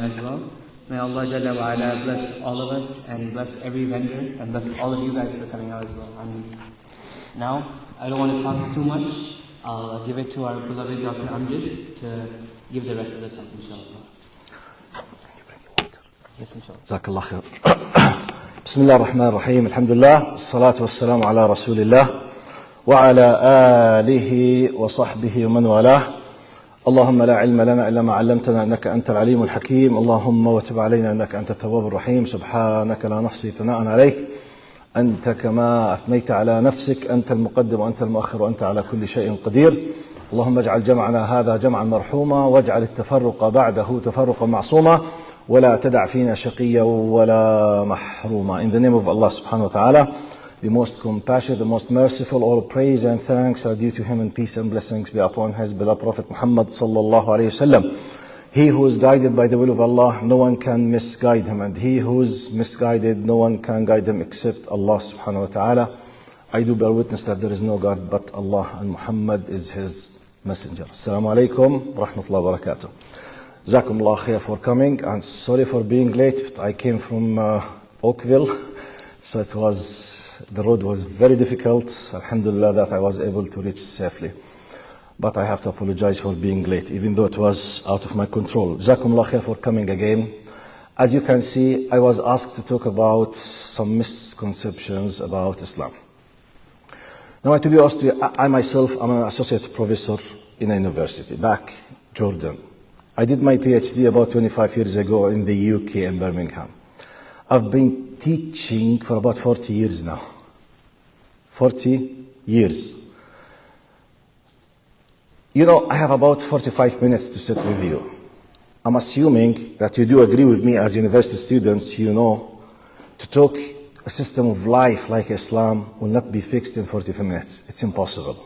as well. May Allah Jalla wa Ala bless all of us and bless every vendor and bless all of you guys for coming out as well. Now, I don't want to talk too much. I'll give it to our beloved Dr. Amjad to give the rest of the talk, inshallah. Yes, inshallah. جزاك الله خير. بسم الله الرحمن الرحيم. الحمد لله والصلاة والسلام على رسول الله وعلى آله وصحبه ومن والاه. اللهم لا علم لنا إلا ما علمتنا إنك أنت العليم الحكيم. اللهم وتب علينا إنك أنت التواب الرحيم. سبحانك لا نحصي ثناء عليك أنت كما أثنيت على نفسك. أنت المقدم وأنت المؤخر وأنت على كل شيء قدير. اللهم اجعل جمعنا هذا جمعا مرحوما واجعل التفرق بعده تفرقا معصوما ولا تدع فينا شقيا ولا محروما. In the name of Allah subhanahu wa ta'ala, the most compassionate, the most merciful, all praise and thanks are due to him, and peace and blessings be upon his beloved Prophet Muhammad sallallahu alayhi wasallam. He who is guided by the will of Allah, no one can misguide him, and he who is misguided, no one can guide him except Allah subhanahu wa ta'ala. I do bear witness that there is no God but Allah, and Muhammad is his messenger. Assalamu alaikum wa rahmatullahi wa barakatuh. Jazakumullah khair for coming, and sorry for being late. I came from Oakville, so the road was very difficult. Alhamdulillah that I was able to reach safely. But I have to apologize for being late, even though it was out of my control. Jazakumullah khair for coming again. As you can see, I was asked to talk about some misconceptions about Islam. Now, to be honest with you, I myself am an associate professor in a university back Jordan. I did my PhD about 25 years ago in the UK in Birmingham. I've been teaching for about 40 years now. 40 years. You know, I have about 45 minutes to sit with you. I'm assuming that you do agree with me as university students, you know, to talk a system of life like Islam will not be fixed in 45 minutes. It's impossible.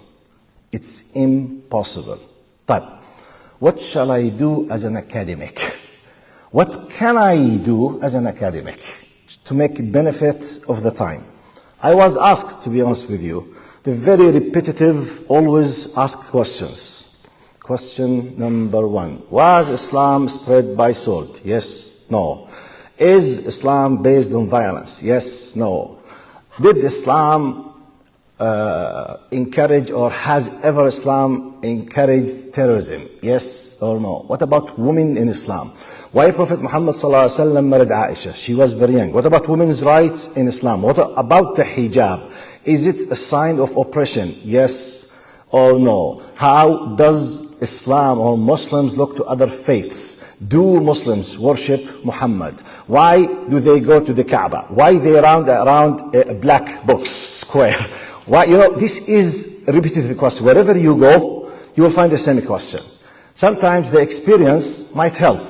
It's impossible. But what shall I do as an academic? What can I do as an academic to make benefit of the time? I was asked, to be honest with you, the very repetitive, always asked questions. Question number 1. Was Islam spread by sword? Yes, no. Is Islam based on violence? Yes, no. Did Islam encourage, or has ever Islam encouraged terrorism? Yes or no? What about women in Islam? Why Prophet Muhammad sallallahu alaihi wasallam married Aisha? She was very young. What about women's rights in Islam? What about the hijab? Is it a sign of oppression? Yes or no? How does Islam or Muslims look to other faiths? Do Muslims worship Muhammad? Why do they go to the Kaaba? Why they around a black box square? Why, you know, this is a repetitive question. Wherever you go, you will find the same question. Sometimes the experience might help.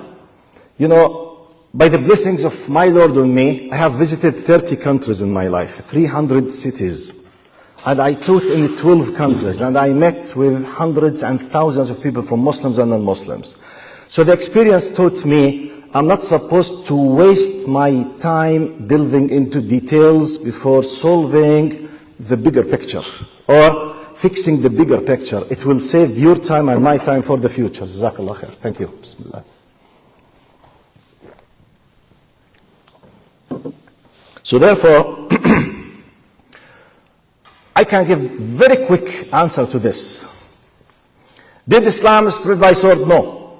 You know, by the blessings of my Lord on me, I have visited 30 countries in my life, 300 cities. And I taught in 12 countries, and I met with hundreds and thousands of people from Muslims and non-Muslims. So the experience taught me I'm not supposed to waste my time delving into details before solving the bigger picture or fixing the bigger picture. It will save your time and my time for the future. Jazakallah khair. Thank you. Bismillah. So therefore, I can give very quick answer to this. Did Islam spread by sword? No.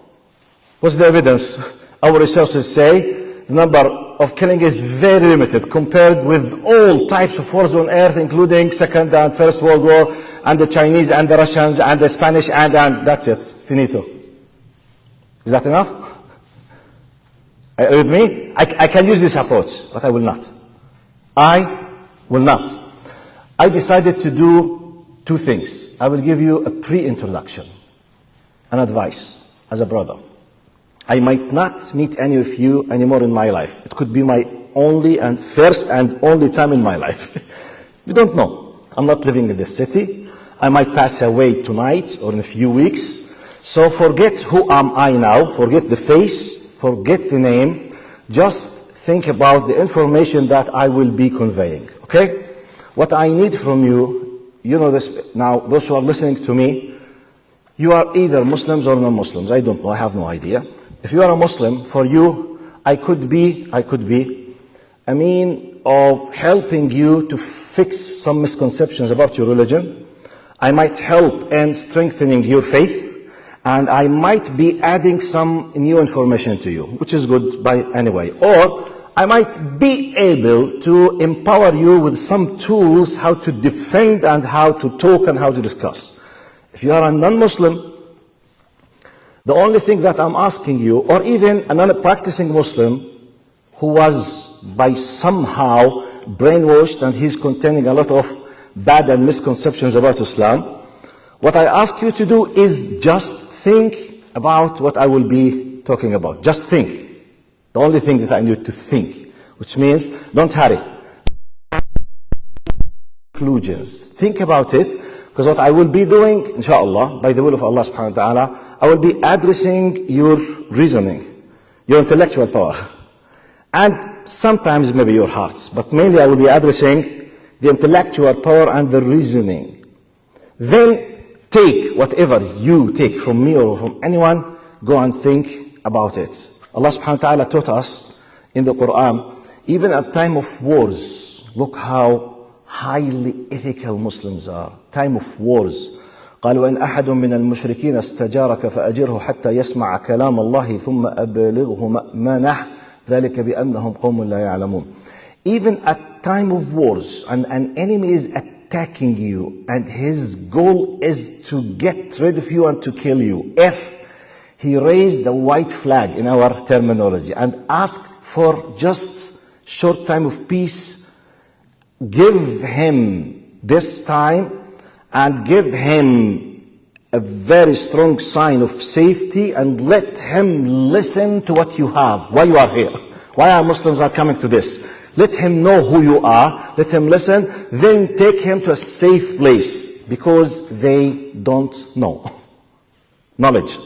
What's the evidence? Our researchers say the number of killing is very limited compared with all types of wars on earth, including Second and First World War, and the Chinese and the Russians and the Spanish, and that's it. Finito. Is that enough? Are you with me? I can use this approach, but I will not. I will not. I decided to do two things. I will give you a pre-introduction, an advice as a brother. I might not meet any of you anymore in my life. It could be my only and first and only time in my life. You don't know. I'm not living in this city. I might pass away tonight or in a few weeks. So forget who am I now. Forget the face. Forget the name. Just think about the information that I will be conveying. Okay? What I need from you, you know this now, those who are listening to me, you are either Muslims or non-Muslims. I don't know. I have no idea. if you are a Muslim, for you, I could be a mean of helping you to fix some misconceptions about your religion. I might help in strengthening your faith, and I might be adding some new information to you, which is good by anyway. Or I might be able to empower you with some tools how to defend and how to talk and how to discuss. If you are a non-Muslim, the only thing that I'm asking you, or even a non-practicing Muslim who was by somehow brainwashed and he's containing a lot of bad and misconceptions about Islam, what I ask you to do is just think about what I will be talking about. Just think. The only thing that I need to think, which means don't hurry. Conclusions. Think about it, because what I will be doing, inshallah, by the will of Allah subhanahu wa ta'ala, I will be addressing your reasoning, your intellectual power, and sometimes maybe your hearts, but mainly I will be addressing the intellectual power and the reasoning. Then take whatever you take from me or from anyone, go and think about it. Allah subhanahu wa ta'ala taught us in the Quran, even at time of wars, look how highly ethical Muslims are. Time of wars. قال وإن أحد من المشركين استجارك فأجره حتى يسمع كلام الله ثم أبلغه مأمنه ذلك بأنهم قوم لا يعلمون. Even at time of wars, and an enemy is attacking you, and his goal is to get rid of you and to kill you. If he raised the white flag in our terminology and asked for just short time of peace, give him this time and give him a very strong sign of safety and let him listen to what you have, why you are here, why our Muslims are coming to this. Let him know who you are, let him listen, then take him to a safe place, because they don't know. Knowledge.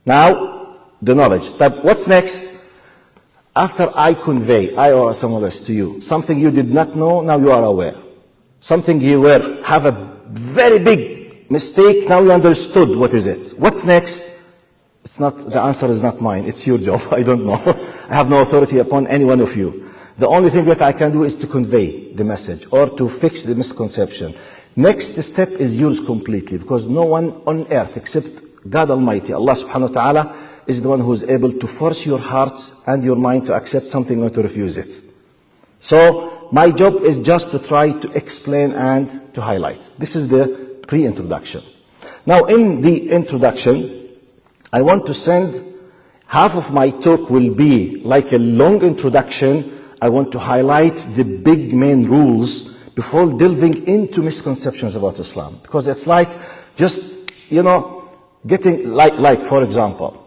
Now, the knowledge. But what's next? After I convey, I or someone else to you, something you did not know, now you are aware. Something you have a very big mistake, now you understood what is it. What's next? It's not, the answer is not mine, it's your job, I don't know. I have no authority upon any one of you. The only thing that I can do is to convey the message or to fix the misconception. Next step is yours completely, because no one on earth except God Almighty, Allah subhanahu wa ta'ala, is the one who is able to force your heart and your mind to accept something or to refuse it. So my job is just to try to explain and to highlight. This is the pre-introduction. Now in the introduction, I want to send, half of my talk will be like a long introduction. I want to highlight the big main rules before delving into misconceptions about Islam. Because it's like just, getting, like for example,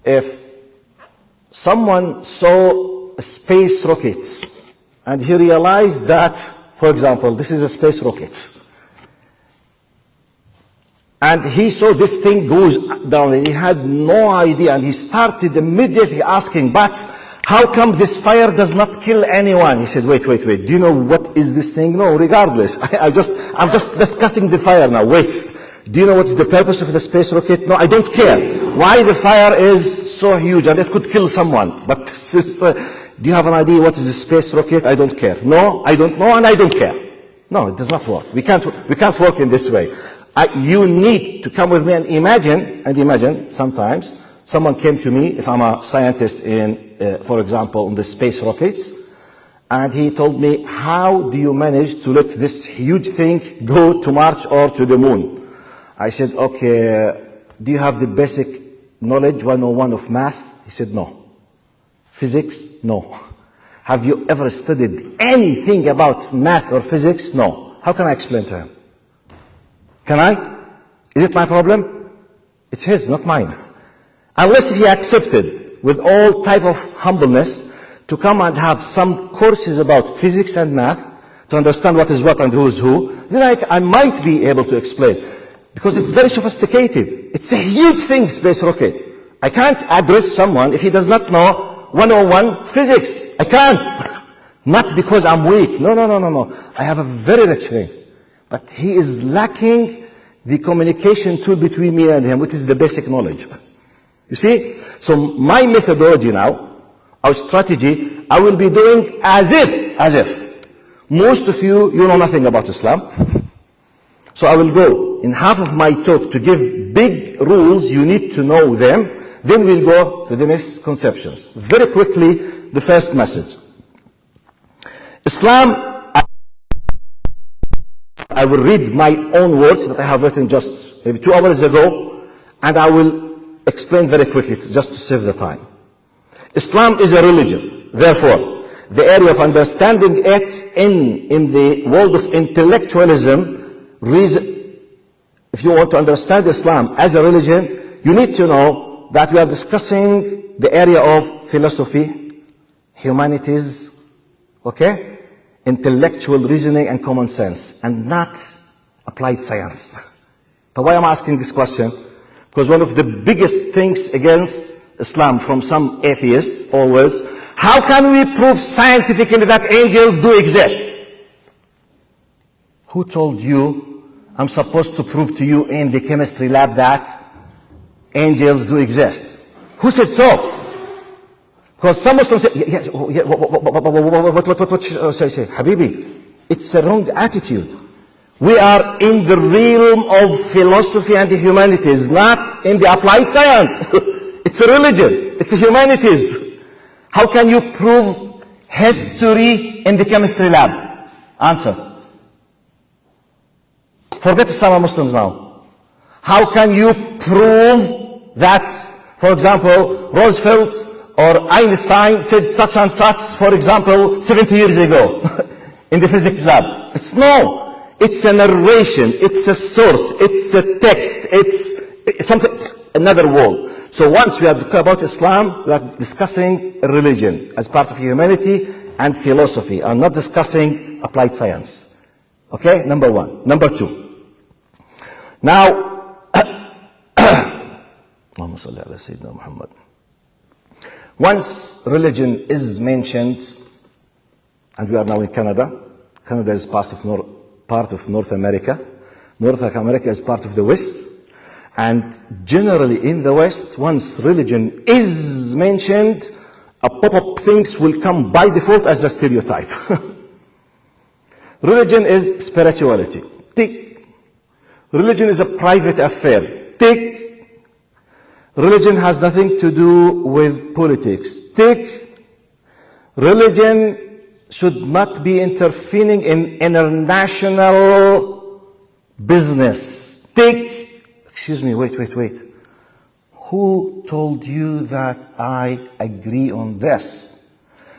if someone saw a space rocket and he realized that, for example, this is a space rocket, and he saw this thing goes down and he had no idea, and he started immediately asking, but how come this fire does not kill anyone? He said, wait, do you know what is this thing? No, regardless, I'm just discussing the fire now. Wait, do you know what's the purpose of the space rocket? No, I don't care. Why the fire is so huge and it could kill someone? But this is, do you have an idea what is a space rocket? I don't care. No, I don't know and I don't care. No, it does not work. We can't work in this way. You need to come with me and imagine sometimes someone came to me, if I'm a scientist in, for example, on the space rockets, and he told me, how do you manage to let this huge thing go to Mars or to the moon? I said, okay, do you have the basic knowledge 101 of math? He said, no. Physics? No. Have you ever studied anything about math or physics? No. How can I explain to him? Can I? Is it my problem? It's his, not mine. Unless he accepted with all type of humbleness to come and have some courses about physics and math to understand what is what and who is who, then I might be able to explain. Because it's very sophisticated. It's a huge thing, space rocket. I can't address someone if he does not know 101 physics. I can't. Not because I'm weak. No. I have a very rich thing. But he is lacking the communication tool between me and him, which is the basic knowledge. You see? So my methodology now, our strategy, I will be doing as if most of you know nothing about Islam. So I will go in half of my talk to give big rules, you need to know them. Then we'll go to the misconceptions. Very quickly, the first message. Islam, I will read my own words that I have written just maybe 2 hours ago, and I will explain very quickly just to save the time. Islam is a religion. Therefore, the area of understanding it in the world of intellectualism, if you want to understand Islam as a religion, you need to know that we are discussing the area of philosophy, humanities, okay? Intellectual reasoning and common sense, and not applied science. So why am I asking this question? Because one of the biggest things against Islam from some atheists always, how can we prove scientifically that angels do exist? Who told you I'm supposed to prove to you in the chemistry lab that angels do exist? Who said so? Because some Muslims say, what should I say? Habibi, it's a wrong attitude. We are in the realm of philosophy and the humanities, not in the applied science. It's a religion. It's a humanities. How can you prove history in the chemistry lab? Answer. Forget Islam and Muslims now. How can you prove that, for example, Roosevelt or Einstein said such and such, for example, 70 years ago in the physics lab? It's a narration, it's a source, it's a text, it's something, another world. So once we are talking about Islam, we are discussing a religion as part of humanity and philosophy, and not discussing applied science. Okay, number one. Number two. Now, once religion is mentioned, and we are now in Canada. Canada is part of North America. North America is part of the West. And generally in the West, once religion is mentioned, a pop-up things will come by default as a stereotype. Religion is spirituality. Tick. Religion is a private affair. Tick. Religion has nothing to do with politics. Tick. Religion should not be intervening in international business. Tick. Excuse me, wait. Who told you that I agree on this?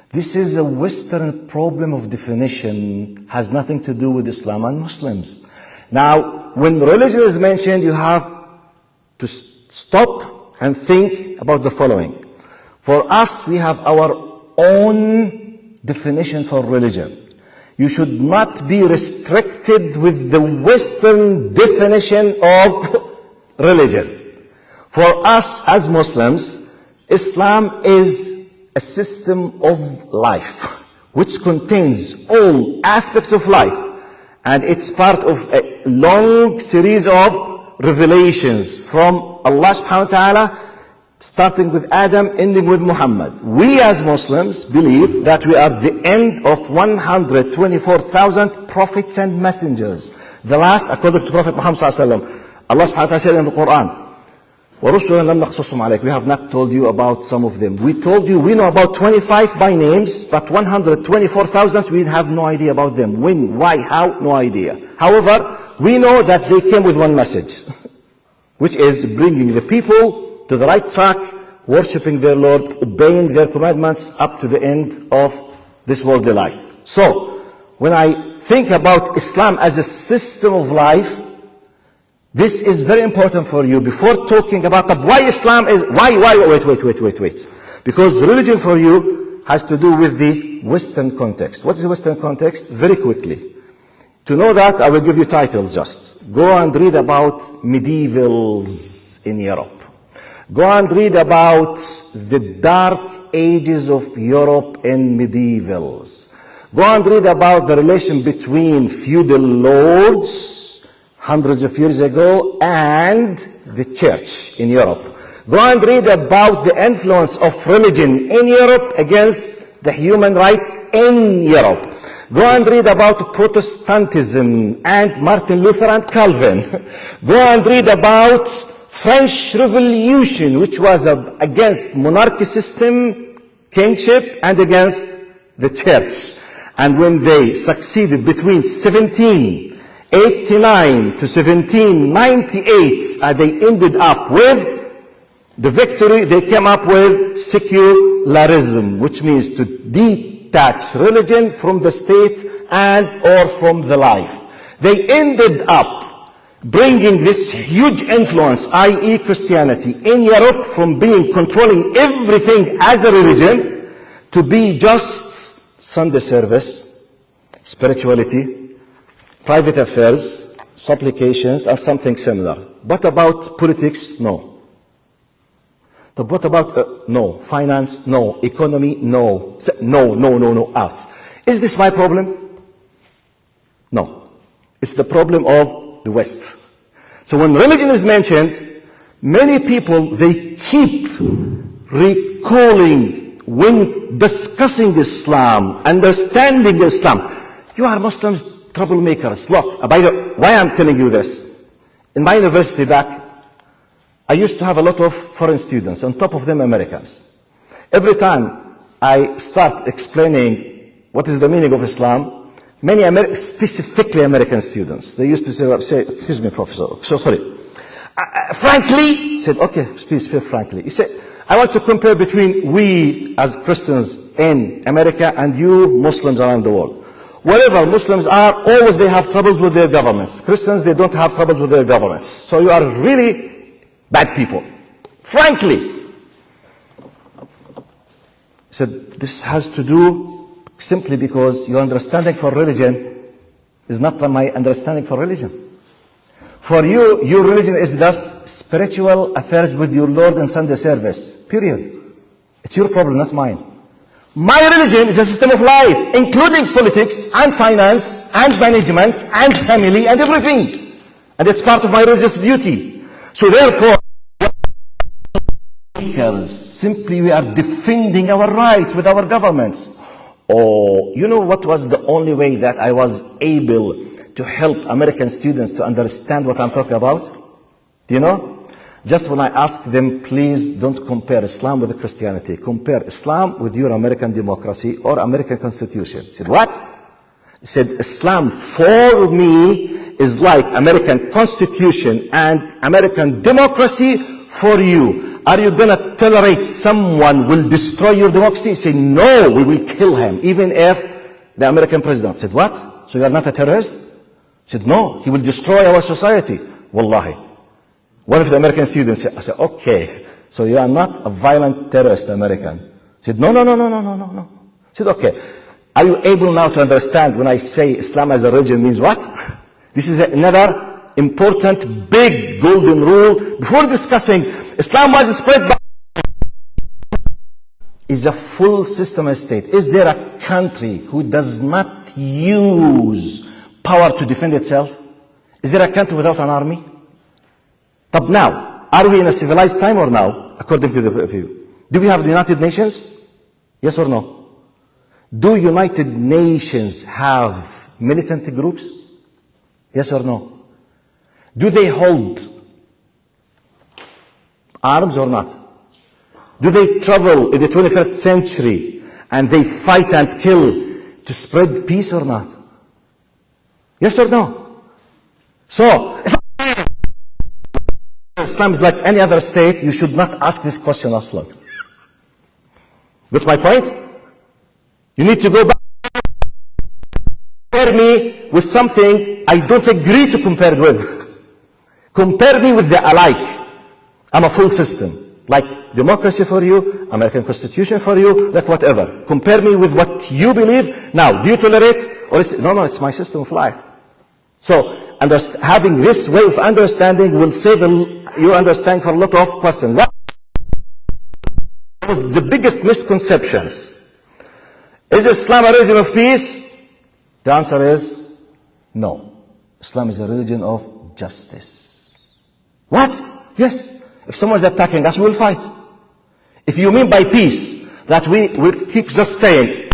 This is a Western problem of definition, has nothing to do with Islam and Muslims. Now, when religion is mentioned, you have to stop and think about the following. For us, we have our own definition for religion. You should not be restricted with the Western definition of religion. For us as Muslims, Islam is a system of life which contains all aspects of life, and it's part of a long series of revelations from Allah subhanahu wa ta'ala, starting with Adam, ending with Muhammad. We as Muslims believe that we are the end of 124,000 prophets and messengers. The last, according to Prophet Muhammad sallallahu alaihi wasallam, Allah subhanahu wa ta'ala said in the Quran, وَرُسُلًا لَمْ نَقْصُصُمْ عَلَيْكَ. We have not told you about some of them. We told you we know about 25 by names, but 124,000 we have no idea about them. When, why, how, no idea. However, we know that they came with one message, which is bringing the people to the right track, worshipping their Lord, obeying their commandments up to the end of this worldly life. So, when I think about Islam as a system of life, this is very important for you. Before talking about why Islam is, wait. Because religion for you has to do with the Western context. What is the Western context? Very quickly. To know that, I will give you titles just. Go and read about medievals in Europe. Go and read about the dark ages of Europe in medievals. Go and read about the relation between feudal lords hundreds of years ago and the church in Europe. Go and read about the influence of religion in Europe against the human rights in Europe. Go and read about Protestantism and Martin Luther and Calvin. Go and read about French Revolution, which was against monarchy system, kingship, and against the church. And when they succeeded between 1789 to 1798, they ended up with the victory. They came up with secularism, which means to detach religion from the state and or from the life. They ended up bringing this huge influence, i.e. Christianity, in Europe from being controlling everything as a religion to be just Sunday service, spirituality, private affairs, supplications, and something similar. What about politics? No. But what about, no. Finance? No. Economy? No. No, out. Is this my problem? No. It's the problem of the West. So when religion is mentioned, many people, they keep recalling when discussing Islam, understanding Islam. You are Muslims, troublemakers. Look, why I'm telling you this? In my university back, I used to have a lot of foreign students, on top of them Americans. Every time I start explaining what is the meaning of Islam, many specifically American students, they used to say, excuse me, professor, so sorry. Frankly, said, okay, please speak frankly. He said, I want to compare between we as Christians in America and you Muslims around the world. Wherever Muslims are, always they have troubles with their governments. Christians, they don't have troubles with their governments. So you are really bad people. Frankly. He said, this has to do simply because your understanding for religion is not my understanding for religion. For you, your religion is thus spiritual affairs with your Lord in Sunday service. Period. It's your problem, not mine. My religion is a system of life, including politics and finance and management and family and everything. And it's part of my religious duty. So therefore, simply we are defending our rights with our governments. Oh, you know what was the only way that I was able to help American students to understand what I'm talking about? Do you know? Just when I asked them, please don't compare Islam with Christianity. Compare Islam with your American democracy or American Constitution. I said, what? He said, Islam for me is like American Constitution and American democracy for you. Are you going to tolerate someone will destroy your democracy? He said, no, we will kill him, even if the American president. I said, what? So you are not a terrorist? He said, no, he will destroy our society. Wallahi. One of the American students said, I said, okay, so you are not a violent terrorist American. He said, no. I said, okay. Are you able now to understand when I say Islam as a religion means what? This is another important, big golden rule. Before discussing, Islam was spread by is a full system of state. Is there a country who does not use power to defend itself? Is there a country without an army? But now, are we in a civilized time or now, according to the people? Do we have the United Nations? Yes or no? Do United Nations have militant groups? Yes or no? Do they hold arms or not? Do they travel in the 21st century and they fight and kill to spread peace or not? Yes or no? So, Islam is like any other state. You should not ask this question, Aslan. Got my point? You need to go back. Compare me with something I don't agree to compare it with. Compare me with the alike. I'm a full system. Like democracy for you, American Constitution for you, like whatever. Compare me with what you believe. Now, do you tolerate? Or no, it's my system of life. So, having this way of understanding will save your understanding for a lot of questions. One of the biggest misconceptions. Is Islam a religion of peace? The answer is no. Islam is a religion of justice. What? Yes. If someone is attacking us, we will fight. If you mean by peace that we will keep just staying,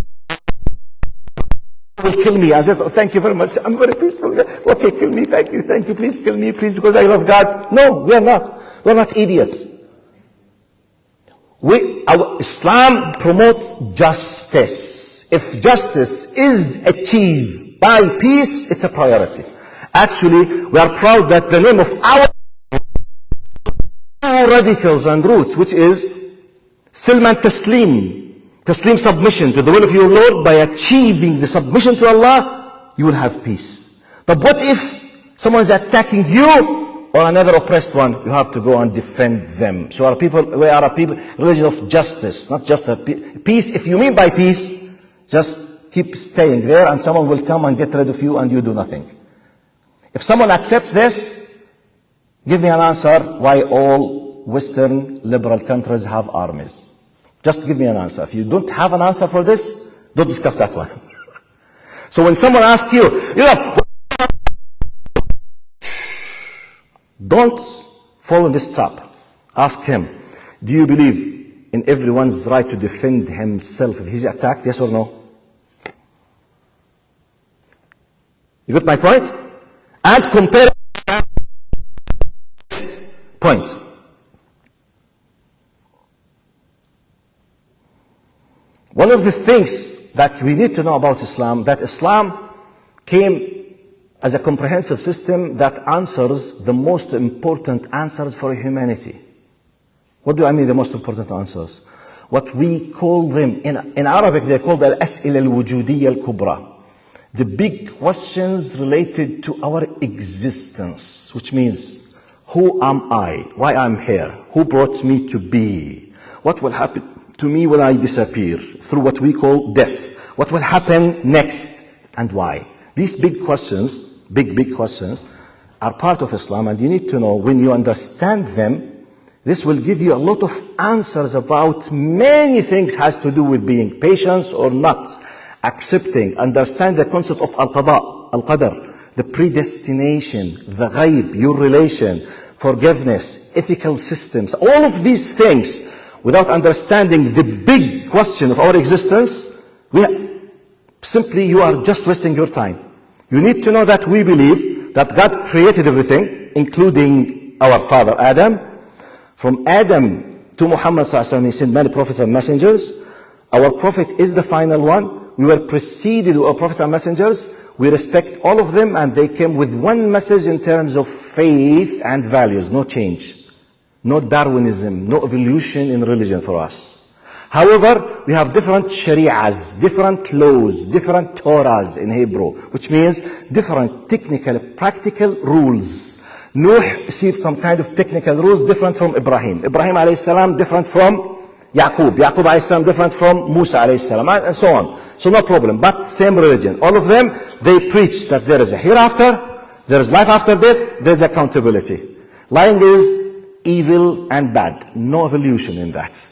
will kill me, I'll just, oh, thank you very much, I'm very peaceful. Okay, kill me, thank you, please kill me, please, because I love God. No, we are not. We're not idiots. Our Islam promotes justice. If justice is achieved by peace, it's a priority. Actually, we are proud that the name of our radicals and roots, which is Silm and Taslim submission to the will of your Lord, by achieving the submission to Allah, you will have peace. But what if someone is attacking you or another oppressed one? You have to go and defend them. So we are a people, religion of justice, not just a peace. If you mean by peace, just keep staying there and someone will come and get rid of you and you do nothing. If someone accepts this, give me an answer why all Western liberal countries have armies. Just give me an answer. If you don't have an answer for this, don't discuss that one. So when someone asks you, don't fall in this trap. Ask him, do you believe in everyone's right to defend himself if he's attacked? Yes or no? You got my point? And compare point. One of the things that we need to know about Islam, that Islam came as a comprehensive system that answers the most important answers for humanity. What do I mean the most important answers? What we call them, in Arabic they call them al-as'ila al-wujudiyya al-kubra. The big questions related to our existence, which means, who am I? Why I'm here? Who brought me to be? What will happen to me when I disappear through what we call death? What will happen next and why? These big questions, big questions, are part of Islam, and you need to know, when you understand them, this will give you a lot of answers about many things. Has to do with being patient or not, accepting, understand the concept of al-qada, al-qadar, the predestination, the ghaib, your relation, forgiveness, ethical systems, all of these things. Without understanding the big question of our existence, you are just wasting your time. You need to know that we believe that God created everything, including our father Adam. From Adam to Muhammad sallallahu alaihi wasallam, he sent many prophets and messengers. Our prophet is the final one. We were preceded with our prophets and messengers. We respect all of them, and they came with one message in terms of faith and values. No change. No Darwinism, no evolution in religion for us. However, we have different shari'as, different laws, different Torahs in Hebrew, which means different technical, practical rules. Nuh received some kind of technical rules different from Ibrahim. Ibrahim alayhi salam different from Yaqub. Yaqub alayhi salam different from Musa alayhi salam, and so on. So no problem, but same religion. All of them, they preach that there is a hereafter, there is life after death, there is accountability. Lying is evil and bad. No evolution in that.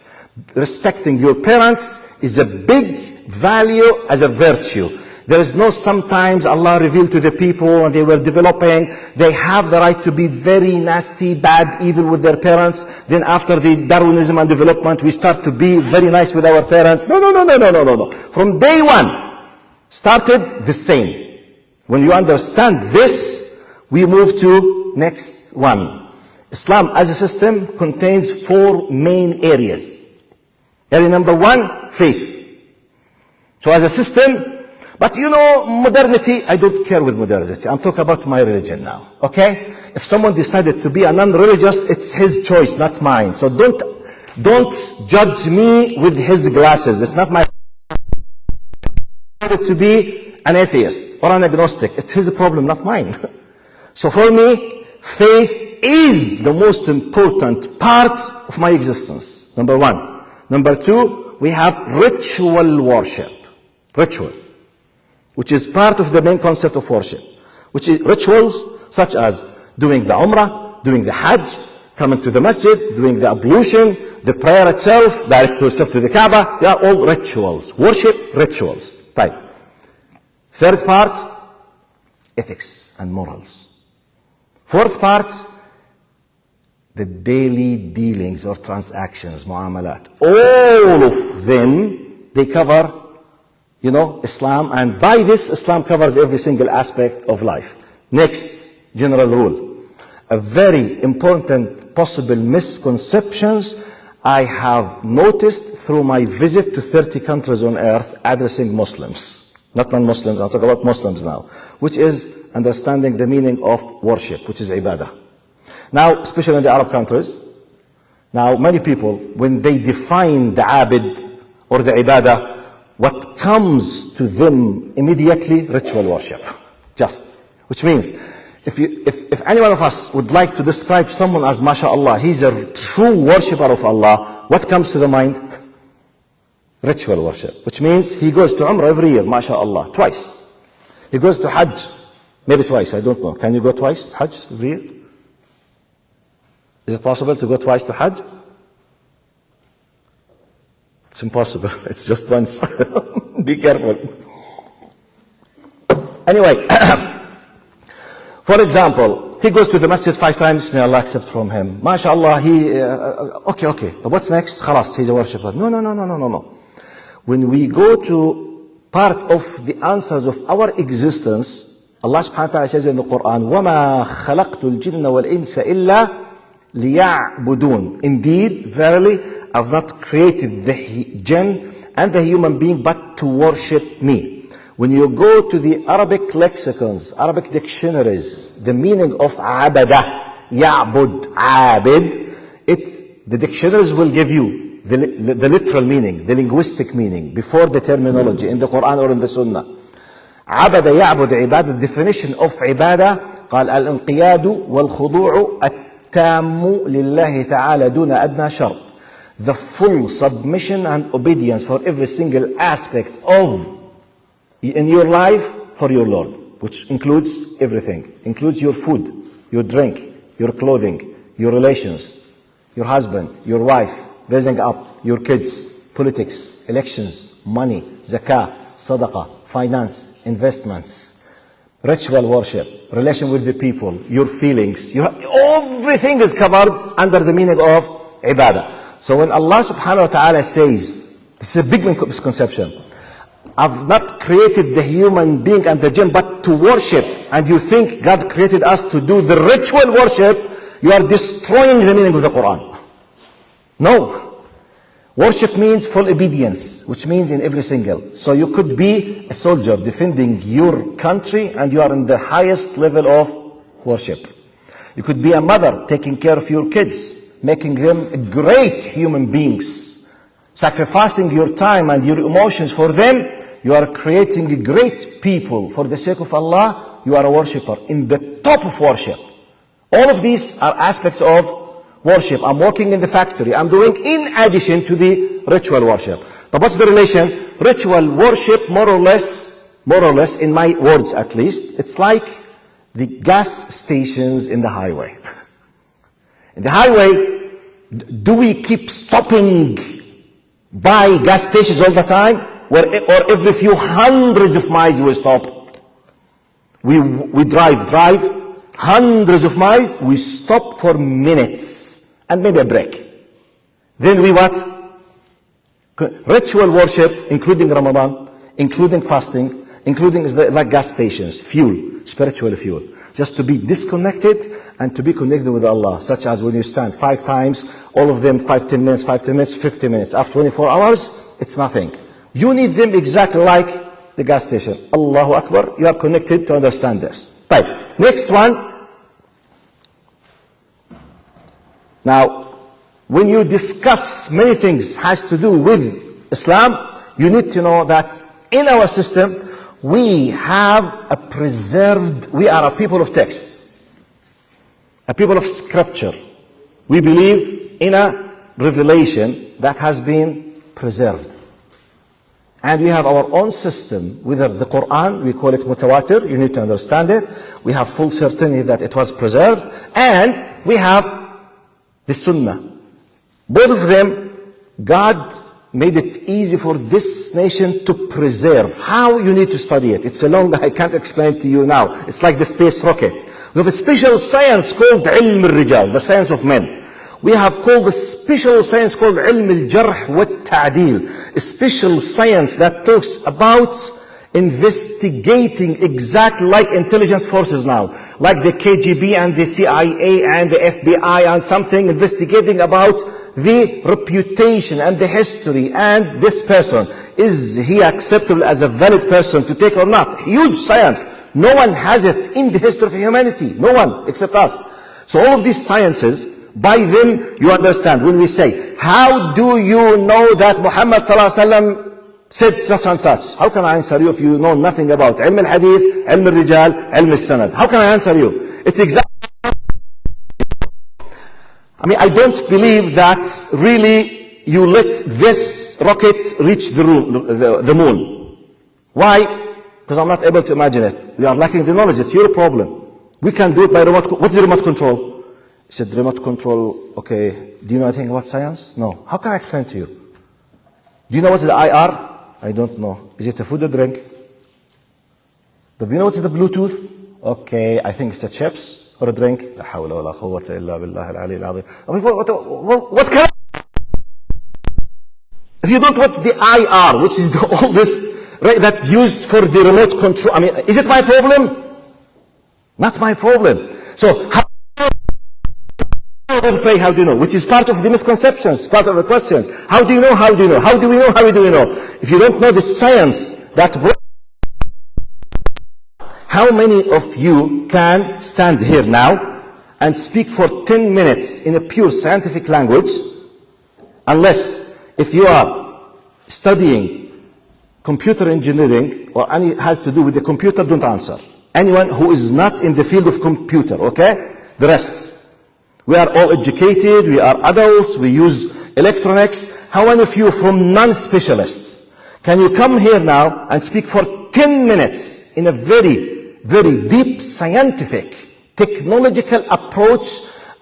Respecting your parents is a big value as a virtue. There is no sometimes Allah revealed to the people and they were developing, they have the right to be very nasty, bad, evil with their parents. Then after the Darwinism and development, we start to be very nice with our parents. No. From day one, started the same. When you understand this, we move to next one. Islam as a system contains 4 main areas. Area number 1, faith. So as a system, but modernity, I don't care with modernity. I'm talking about my religion now, okay? If someone decided to be a non-religious, it's his choice, not mine. So don't judge me with his glasses. It's not my to be an atheist or an agnostic. It's his problem, not mine. So for me, faith is the most important part of my existence. Number 1. Number 2, we have ritual worship. Ritual, which is part of the main concept of worship, which is rituals such as doing the Umrah, doing the Hajj, coming to the Masjid, doing the ablution, the prayer itself, direct yourself to the Kaaba. They are all rituals. Worship, rituals. Type. Third part, ethics and morals. Fourth part, the daily dealings or transactions, mu'amalat. All of them, they cover, Islam, and by this, Islam covers every single aspect of life. Next, general rule. A very important possible misconceptions I have noticed through my visit to 30 countries on earth addressing Muslims. Not non-Muslims, I'm talking about Muslims now. Which is understanding the meaning of worship, which is ibadah. Now, especially in the Arab countries, now many people, when they define the abid or the ibadah, what comes to them immediately, ritual worship. Which means, if any one of us would like to describe someone as mashallah, he's a true worshipper of Allah, what comes to the mind? Ritual worship. Which means he goes to Umrah every year, mashallah, twice. He goes to Hajj, maybe twice, I don't know. Can you go twice, Hajj, every year? Is it possible to go twice to Hajj? It's impossible. It's just once. Be careful. Anyway, for example, he goes to the masjid 5 times, may Allah accept from him. MashaAllah, okay. But what's next? Khalas, he's a worshipper. No. When we go to part of the answers of our existence, Allah subhanahu wa ta'ala says in the Quran, وَمَا خَلَقْتُ الْجِنَّ وَالْإِنسَ إِلَّا لِيَعْبُدُونَ. Indeed, verily, I've not created the jinn and the human being but to worship me. When you go to the Arabic lexicons, Arabic dictionaries, the meaning of abada, ya'bud, abid, the dictionaries will give you the literal meaning, the linguistic meaning, before the terminology in the Quran or in the Sunnah. Abada, ya'bud, ibadah, the definition of ibadah, قال الانقياد والخضوع التام لله تعالى دون أدنى شرط. The full submission and obedience for every single aspect of in your life for your Lord, which includes everything, includes your food, your drink, your clothing, your relations, your husband, your wife, raising up your kids, politics, elections, money, zakah, sadaqah, finance, investments, ritual worship, relation with the people, your feelings, everything is covered under the meaning of ibadah. So when Allah subhanahu wa ta'ala says, this is a big misconception, I've not created the human being and the jinn but to worship, and you think God created us to do the ritual worship, you are destroying the meaning of the Quran. No. Worship means full obedience, which means in every single. So you could be a soldier defending your country and you are in the highest level of worship. You could be a mother taking care of your kids, making them great human beings, sacrificing your time and your emotions for them. You are creating great people for the sake of Allah. You are a worshipper in the top of worship. All of these are aspects of worship. I'm working in the factory. I'm doing in addition to the ritual worship. But what's the relation? Ritual worship, more or less, in my words at least, it's like the gas stations in the highway. In the highway, do we keep stopping by gas stations all the time? Or every few hundreds of miles we stop? We drive hundreds of miles, we stop for minutes and maybe a break. Then we what? Ritual worship, including Ramadan, including fasting, including like gas stations, fuel, spiritual fuel. Just to be disconnected and to be connected with Allah, such as when you stand 5 times, all of them 5-10 minutes, 5-10 minutes, 50 minutes. After 24 hours, it's nothing. You need them exactly like the gas station. Allahu Akbar, you are connected to understand this. Right. Next one. Now, when you discuss many things has to do with Islam, you need to know that in our system, we are a people of text, a people of scripture. We believe in a revelation that has been preserved. And we have our own system, whether the Quran, we call it mutawatir, you need to understand it. We have full certainty that it was preserved. And we have the Sunnah. Both of them, God made it easy for this nation to preserve. How? You need to study it. It's a long, I can't explain to you now. It's like the space rocket. We have a special science called ilm al-rijal, the science of men. We have called a special science called علم الجرح والتعديل. A special science that talks about investigating exactly like intelligence forces now. Like the KGB and the CIA and the FBI and something, investigating about the reputation and the history and this person. Is he acceptable as a valid person to take or not? Huge science. No one has it in the history of humanity. No one except us. So all of these sciences, by them you understand. When we say, how do you know that Muhammad sallallahu alaihi wasallam said such and such? How can I answer you if you know nothing about علم الحديث, علم الرجال, علم السند? How can I answer you? It's exactly. I mean, I don't believe that really you let this rocket reach the moon. Why? Because I'm not able to imagine it. We are lacking the knowledge. It's your problem. We can do it by remote. What's the remote control? He said, remote control, okay. Do you know anything about science? No. How can I explain to you? Do you know what's the IR? I don't know. Is it a food or drink? Do you know what's the Bluetooth? Okay, I think it's a chips or a drink. لا حول ولا قوة إلا بالله العلي العظيم. What can I? If you don't, what's the IR, which is the oldest, right, that's used for the remote control? I mean, is it my problem? Not my problem. So, how do you know? Which is part of the misconceptions, part of the questions. How do you know? How do you know? How do we know? How do we know? If you don't know the science that brought, how many of you can stand here now and speak for 10 minutes in a pure scientific language, unless if you are studying computer engineering or any has to do with the computer, don't answer. Anyone who is not in the field of computer, okay? The rest. We are all educated, we are adults, we use electronics. How many of you from non-specialists, can you come here now and speak for 10 minutes in a very, very deep scientific, technological approach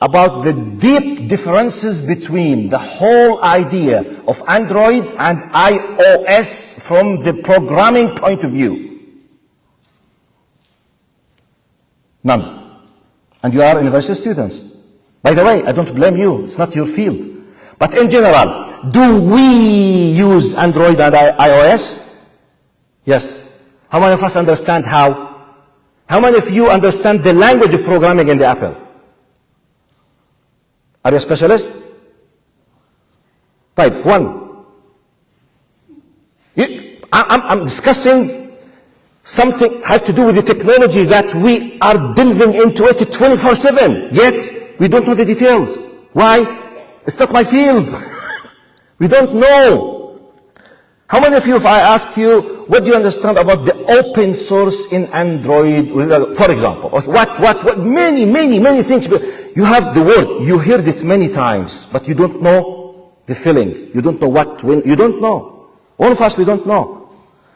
about the deep differences between the whole idea of Android and iOS from the programming point of view? None. And you are university students. By the way, I don't blame you. It's not your field. But in general, do we use Android and iOS? Yes. How many of us understand how? How many of you understand the language of programming in the Apple? Are you a specialist? Type 1. I'm discussing something has to do with the technology that we are delving into it 24/7. Yet, we don't know the details. Why? It's not my field. We don't know. How many of you, if I ask you, what do you understand about the open source in Android, for example? What, many things. You have the word, you heard it many times, but you don't know the feeling. You don't know when, you don't know. All of us, we don't know.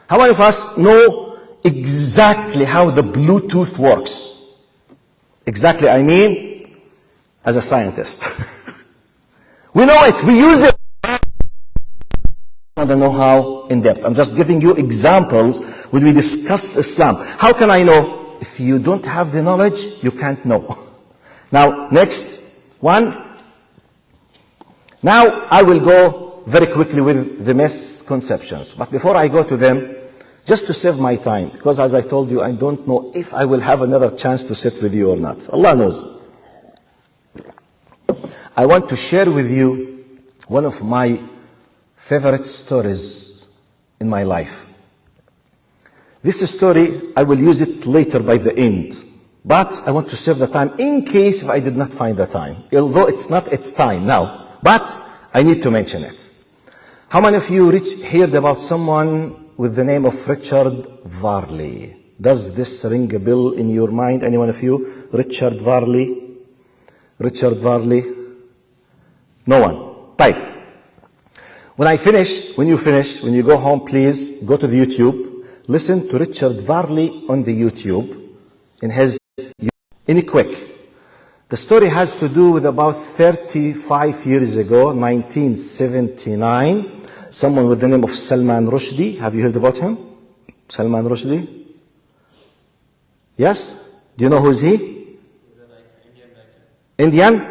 How many of us know exactly how the Bluetooth works? Exactly, I mean, as a scientist. We know it, we use it. I don't know how in depth. I'm just giving you examples when we discuss Islam. How can I know? If you don't have the knowledge, you can't know. Now, next one. Now, I will go very quickly with the misconceptions. But before I go to them, just to save my time, because as I told you, I don't know if I will have another chance to sit with you or not. Allah knows. I want to share with you one of my favorite stories in my life. This story, I will use it later by the end. But I want to save the time in case if I did not find the time. Although it's not its time now. But I need to mention it. How many of you heard about someone with the name of Richard Varley? Does this ring a bell in your mind? Any one of you? Richard Varley? Richard Varley? No one. Type. When you go home, please go to the YouTube. Listen to Richard Varley on the YouTube in his quick. The story has to do with about 35 years ago, 1979. Someone with the name of Salman Rushdie. Have you heard about him? Salman Rushdie? Yes? Do you know who is he? Indian?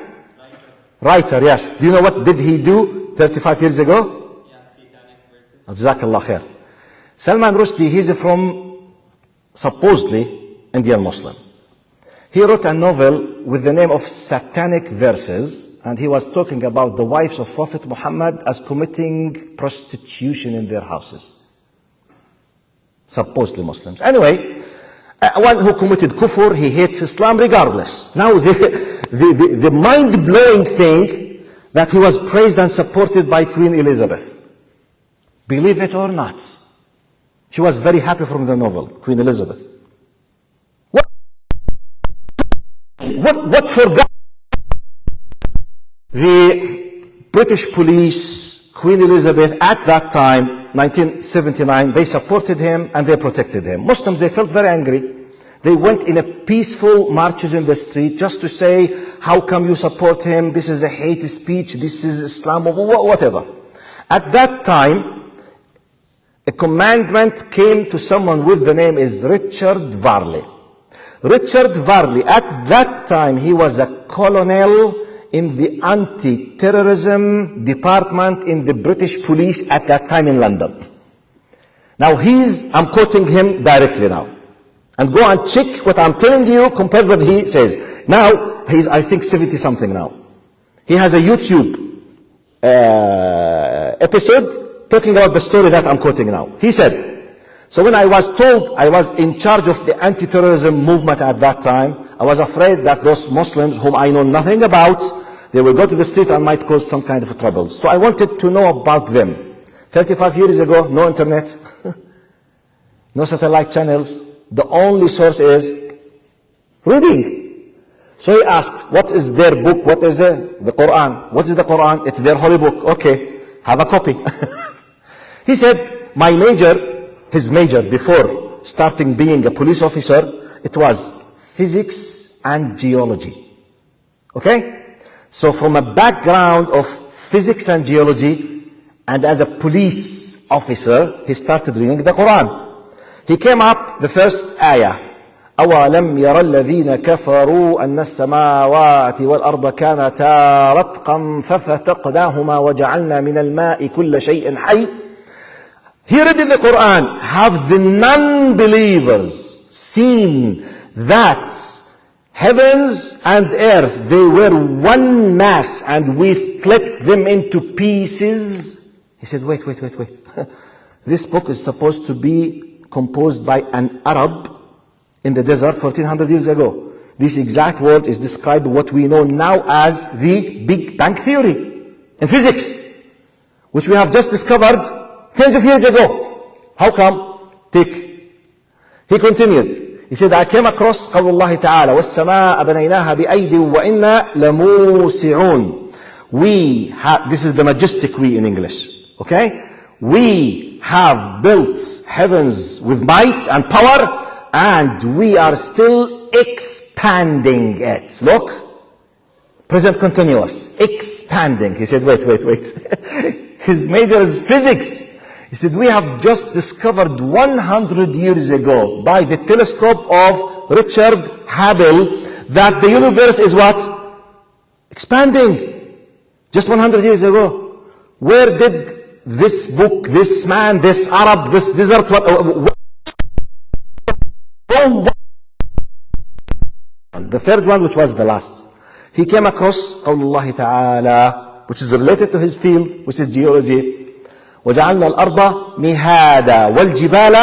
Writer, yes. Do you know what did he do 35 years ago? Yeah, satanic verses. Jazakallah khair. Salman Rushdie, he's from supposedly Indian Muslim. He wrote a novel with the name of Satanic Verses, and he was talking about the wives of Prophet Muhammad as committing prostitution in their houses. Supposedly Muslims. Anyway, one who committed kufr, he hates Islam regardless. Now the mind-blowing thing that he was praised and supported by Queen Elizabeth. Believe it or not. She was very happy from the novel, Queen Elizabeth. What forgot? The British police, Queen Elizabeth, at that time, 1979, they supported him and they protected him. Muslims, they felt very angry. They went in a peaceful marches in the street just to say, how come you support him? This is a hate speech. This is Islam, whatever. At that time, a commandment came to someone with the name is Richard Varley. Richard Varley, at that time, he was a colonel in the anti-terrorism department in the British police at that time in London. Now I'm quoting him directly now. And go and check what I'm telling you compared with what he says. Now, he's, I think, 70 something now. He has a YouTube episode talking about the story that I'm quoting now. He said, so when I was told I was in charge of the anti-terrorism movement at that time, I was afraid that those Muslims whom I know nothing about, they will go to the street and might cause some kind of trouble. So I wanted to know about them. 35 years ago, no internet, no satellite channels. The only source is reading. So he asked, what is their book? What is the Quran? What is the Quran? It's their holy book. Okay, have a copy. He said, his major before starting being a police officer, it was physics and geology. Okay? So from a background of physics and geology, and as a police officer, he started reading the Quran. He came up the first ayah. أَوَلَمْ يَرَ الَّذِينَ كَفَرُوا أَنَّ السَّمَاوَاتِ وَالْأَرْضَ كَانَتَا رَتْقًا فَفَتَقْنَاهُمَا وَجَعَلْنَا مِنَ الْمَاءِ كُلَّ شَيْءٍ حَيٍّ. He read in the Quran, have the non-believers seen that heavens and earth, they were one mass and we split them into pieces? He said, wait. This book is supposed to be composed by an Arab in the desert 1400 years ago. This exact word is described what we know now as the Big Bang Theory in physics, which we have just discovered tens of years ago. How come? He continued. He said, I came across قول الله تعالى والسماء بنيناها بأيد وإنا لموسعون. This is the majestic we in English. Okay? We have built heavens with might and power, and we are still expanding it. Look, present continuous, expanding. He said, wait. His major is physics. He said, we have just discovered 100 years ago by the telescope of Richard Hubble that the universe is what? Expanding. Just 100 years ago. Where did this book, this man, this Arab, this desert, the third one, which was the last. He came across قول الله تعالى, which is related to his field, which is geology. وَجَعَلْنَا الْأَرْضَ مِهَادًا وَالْجِبَالَ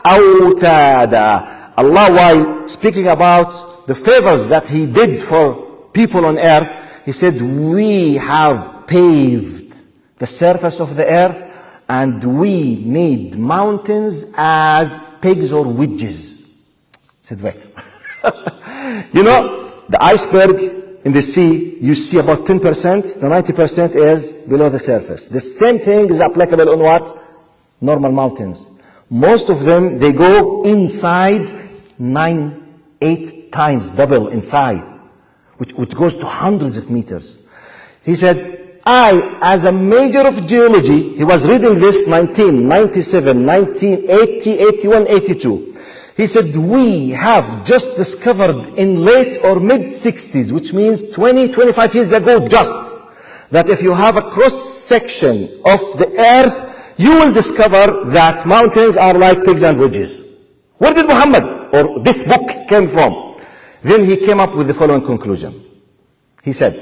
أَوْتَادًا. Allah, while speaking about the favors that He did for people on earth, He said, we have paved the surface of the earth and we made mountains as pegs or wedges. He said, wait. You know, the iceberg in the sea, you see about 10%, the 90% is below the surface. The same thing is applicable on what? Normal mountains. Most of them, they go inside 8 times double inside, which goes to hundreds of meters. He said, I, as a major of geology, he was reading this 1997, 1980, 81, 82. He said, we have just discovered in late or mid-60s, which means 20, 25 years ago just, that if you have a cross-section of the earth, you will discover that mountains are like pigs and wedges. Where did Muhammad, or this book, came from? Then he came up with the following conclusion. He said,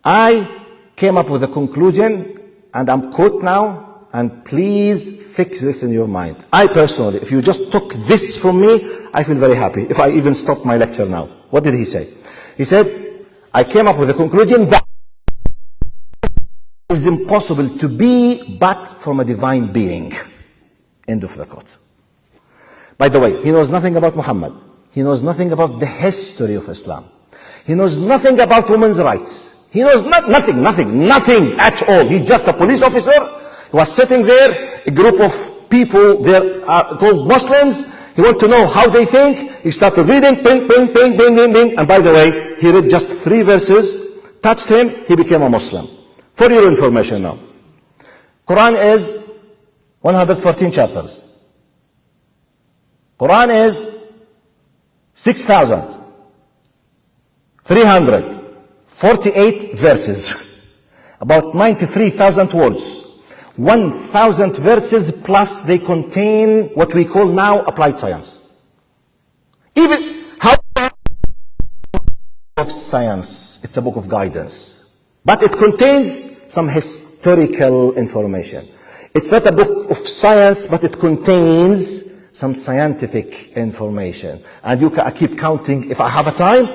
I came up with a conclusion, and I'm quote now, and please fix this in your mind. I personally, if you just took this from me, I feel very happy, if I even stop my lecture now. What did he say? He said, I came up with a conclusion that is impossible to be but from a divine being. End of the quote. By the way, he knows nothing about Muhammad. He knows nothing about the history of Islam. He knows nothing about women's rights. He knows nothing at all. He's just a police officer. He was sitting there, a group of people there are called Muslims. He wanted to know how they think. He started reading, ping, ping, ping, ping, ping, ping. And by the way, he read just 3 verses, touched him, he became a Muslim. For your information now. Quran is 114 chapters. Quran is 6,348 verses. About 93,000 words. 1,000 verses plus they contain what we call now applied science. Even how of science, it's a book of guidance. But it contains some historical information. It's not a book of science, but it contains some scientific information. And I keep counting, if I have a time,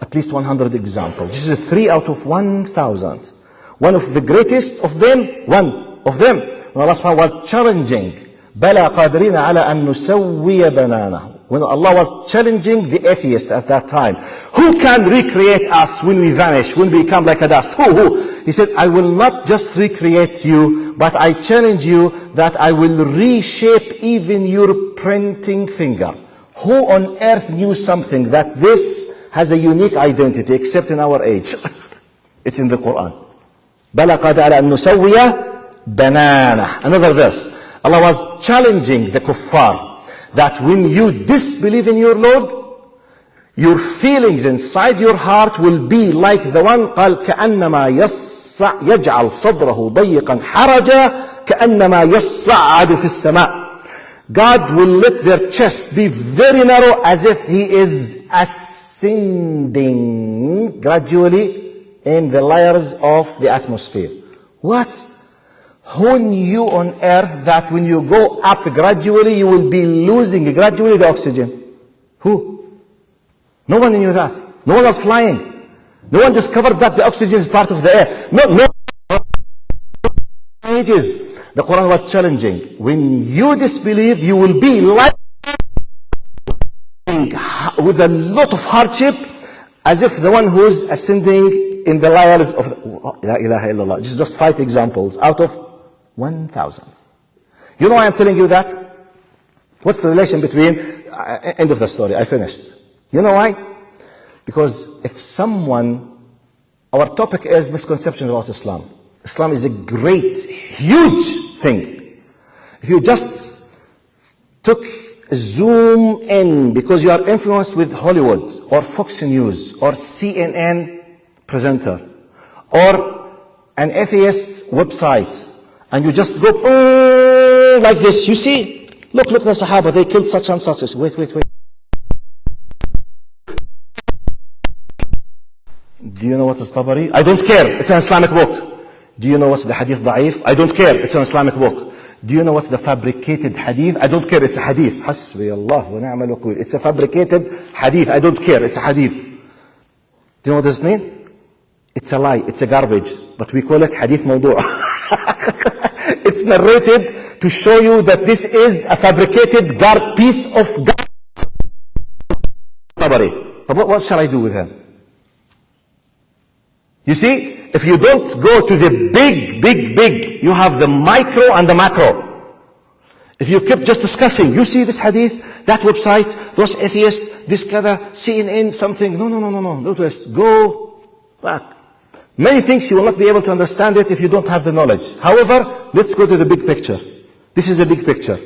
at least 100 examples. This is 3 out of 1,000. One of the greatest of them, when Allah subhanahu was challenging, بَلَا قَادِرِينَ عَلَىٰ أَن نُسَوِّيَ بَنَانَهُ. When Allah was challenging the atheists at that time, who can recreate us when we vanish, when we become like a dust? Who? He said, I will not just recreate you, but I challenge you that I will reshape even your printing finger. Who on earth knew something that this has a unique identity except in our age? It's in the Quran. بَلَا قَادِرِينَ عَلَىٰ أَن نُسَوِّيَ بَنَانَهُ. Another verse. Allah was challenging the kuffar that when you disbelieve in your Lord, your feelings inside your heart will be like the one قال كأنما يجعل صدره ضيقا حرجا كأنما يصعد في السماء. God will let their chest be very narrow as if he is ascending gradually in the layers of the atmosphere. What? Who knew on earth that when you go up gradually, you will be losing gradually the oxygen? Who? No one knew that. No one was flying. No one discovered that the oxygen is part of the air. No. Ages. The Quran was challenging. When you disbelieve, you will be like with a lot of hardship, as if the one who is ascending in the layers of La ilaha illallah. This is just 5 examples out of 1,000. You know why I'm telling you that? What's the relation between... end of the story, I finished. You know why? Because if someone... Our topic is misconceptions about Islam. Islam is a great, huge thing. If you just took a zoom in because you are influenced with Hollywood or Fox News or CNN presenter or an atheist website, and you just go like this, you see, look the Sahaba, they killed such and such. Wait. Do you know what is Tabari? I don't care, it's an Islamic book. Do you know what's the hadith da'if? I don't care, it's an Islamic book. Do you know what's the fabricated hadith? I don't care, it's a hadith. Hasbi Allah wa ni'mal wakeel. It's a fabricated hadith, I don't care, it's a hadith. Do you know what does it mean? It's a lie, it's a garbage. But we call it hadith mawdu'. It's narrated to show you that this is a fabricated piece of Tabari. But what shall I do with him? You see, if you don't go to the big, you have the micro and the macro. If you keep just discussing, you see this hadith, that website, those atheists, this kada, CNN, something. No, don't waste. Go back. Many things you will not be able to understand it if you don't have the knowledge. However, let's go to the big picture. This is a big picture.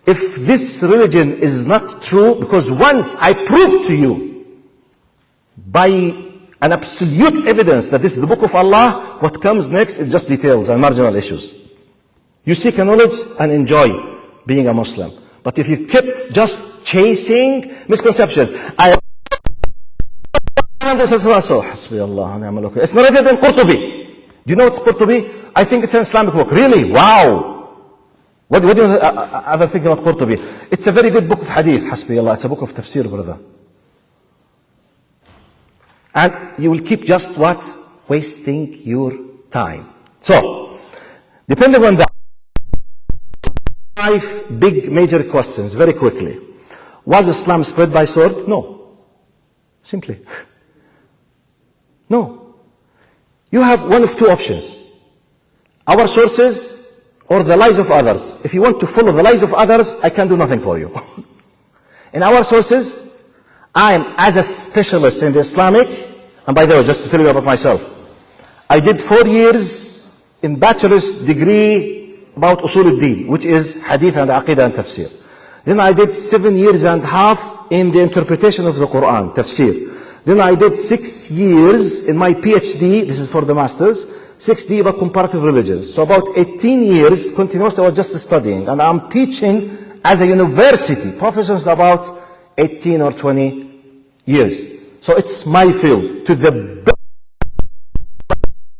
If this religion is not true, because once I proved to you by an absolute evidence that this is the book of Allah. What comes next is just details and marginal issues. You seek a knowledge and enjoy being a Muslim. But if you kept just chasing misconceptions, it's narrated in Qurtubi. Do you know what's Qurtubi? I think it's an Islamic book. Really? Wow. What do you other think about Qurtubi? It's a very good book of hadith. Hasbi Allah. It's a book of tafsir, brother. And you will keep just what? Wasting your time. So, depending on that, 5 big major questions, very quickly. Was Islam spread by sword? No. Simply. No. You have one of two options. Our sources or the lies of others. If you want to follow the lies of others, I can do nothing for you. In our sources, I am as a specialist in the Islamic, and by the way, just to tell you about myself, I did 4 years in bachelor's degree about Usul al-Din, which is Hadith and Aqidah and Tafsir. Then I did 7 years and a half in the interpretation of the Quran, Tafsir. Then I did 6 years in my PhD, this is for the masters, 6D about comparative religions. So about 18 years continuously I was just studying. And I'm teaching as a university, professors about 18 or 20 years. So it's my field. To the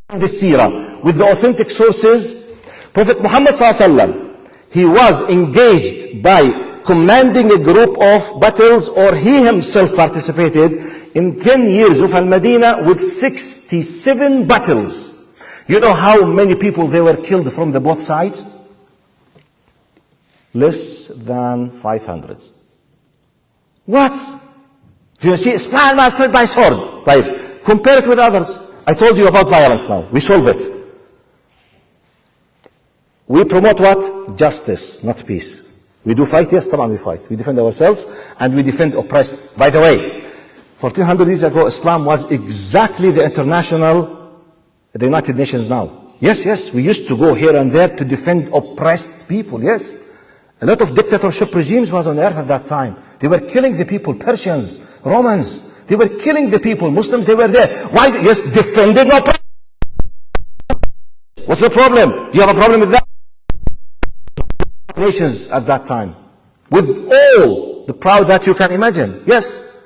seerah, with the authentic sources, Prophet Muhammad ﷺ, he was engaged by commanding a group of battles, or he himself participated in 10 years of Al-Madinah with 67 battles. You know how many people they were killed from the both sides? Less than 500. What? You see, Islam was spread by sword. Right? Compare it with others. I told you about violence now. We solve it. We promote what? Justice, not peace. We do fight, yes, طبعا we fight. We defend ourselves and we defend oppressed. By the way, 1400 years ago, Islam was exactly the United Nations now. Yes, we used to go here and there to defend oppressed people, yes. A lot of dictatorship regimes was on earth at that time. They were killing the people, Persians, Romans. They were killing the people, Muslims, they were there. Why? Yes, defending oppressed. What's the problem? You have a problem with that? Nations at that time. With all the proud that you can imagine. Yes.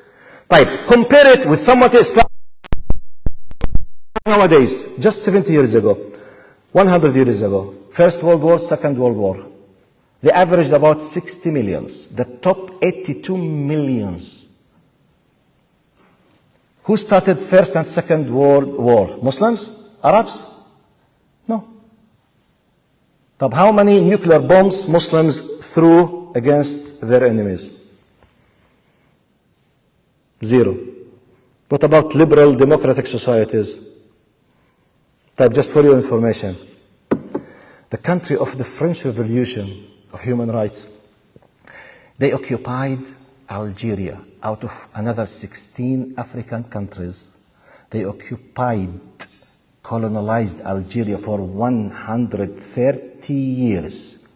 Right. Compare it with someone else. Nowadays, just 70 years ago, 100 years ago, First World War, Second World War, they averaged about 60 millions. The top 82 millions. Who started First and Second World War? Muslims? Arabs? No. But how many nuclear bombs Muslims threw against their enemies? 0. What about liberal democratic societies? Just for your information, the country of the French Revolution of human rights, they occupied Algeria out of another 16 African countries. They colonized Algeria for 130 years.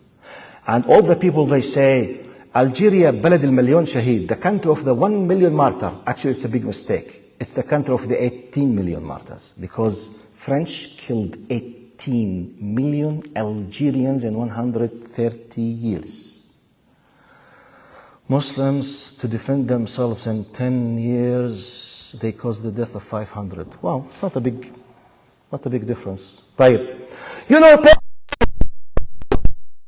And all the people, they say, Algeria, بلد المليون شهيد, the country of the 1 million martyr. Actually, it's a big mistake. It's the country of the 18 million martyrs, because French killed 18 million Algerians in 130 years. Muslims, to defend themselves in 10 years, they caused the death of 500. Wow, it's not a big difference. Right. You know,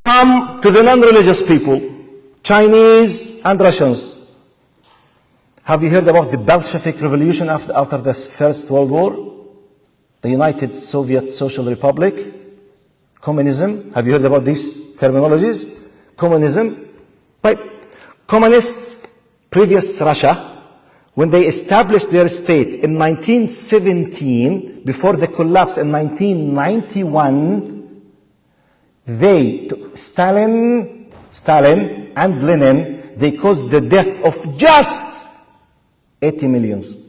come to the non-religious people, Chinese and Russians. Have you heard about the Bolshevik Revolution after the First World War? The United Soviet Social Republic, communism. Have you heard about these terminologies? Communism. Right. Communists, previous Russia, when they established their state in 1917, before the collapse in 1991, Stalin and Lenin, they caused the death of just 80 millions.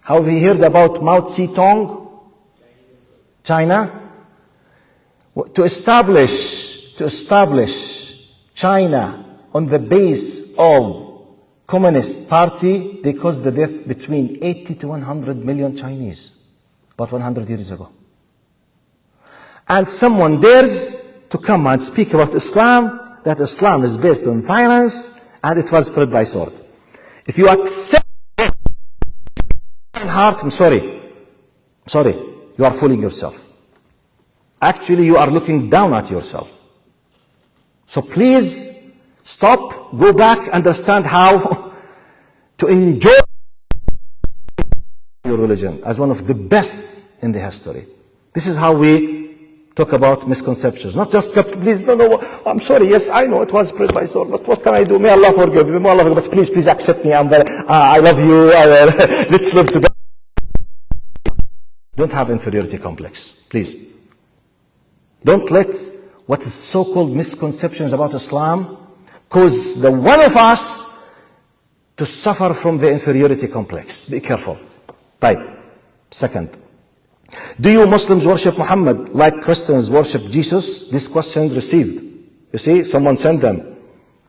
Have you heard about Mao Zedong? China? To establish China on the base of Communist Party, they caused the death between 80 to 100 million Chinese, about 100 years ago. And someone dares to come and speak about Islam, that Islam is based on violence, and it was spread by sword. If you accept heart, I'm sorry, you are fooling yourself. Actually, you are looking down at yourself. So please stop, go back, understand how to enjoy your religion as one of the best in the history. This is how we talk about misconceptions. Not just, please, no, I'm sorry, yes, I know it was spread by sword, but what can I do? May Allah forgive me, but please accept me. I love you, let's live together. Don't have inferiority complex, please. Don't let what is so-called misconceptions about Islam cause the one of us to suffer from the inferiority complex. Be careful. Right. Second, do you Muslims worship Muhammad like Christians worship Jesus? This question received. You see, someone sent them.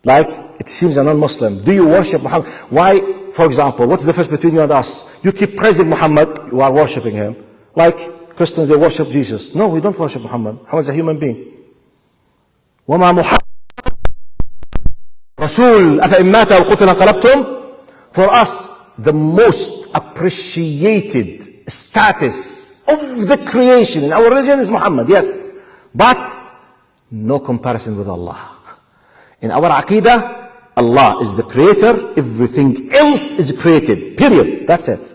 Like, it seems a non-Muslim. Do you worship Muhammad? Why, for example, what's the difference between you and us? You keep praising Muhammad, you are worshipping him. Like Christians, they worship Jesus. No, we don't worship Muhammad. Muhammad is a human being. وَمَا مُحَمَّدٌ رَسُولٌ أَفَإِن مَاتَ وَقُتِلَ انقلبتم. For us, the most appreciated status of the creation in our religion is Muhammad, yes. But no comparison with Allah. In our Aqidah, Allah is the creator, everything else is created, period. That's it.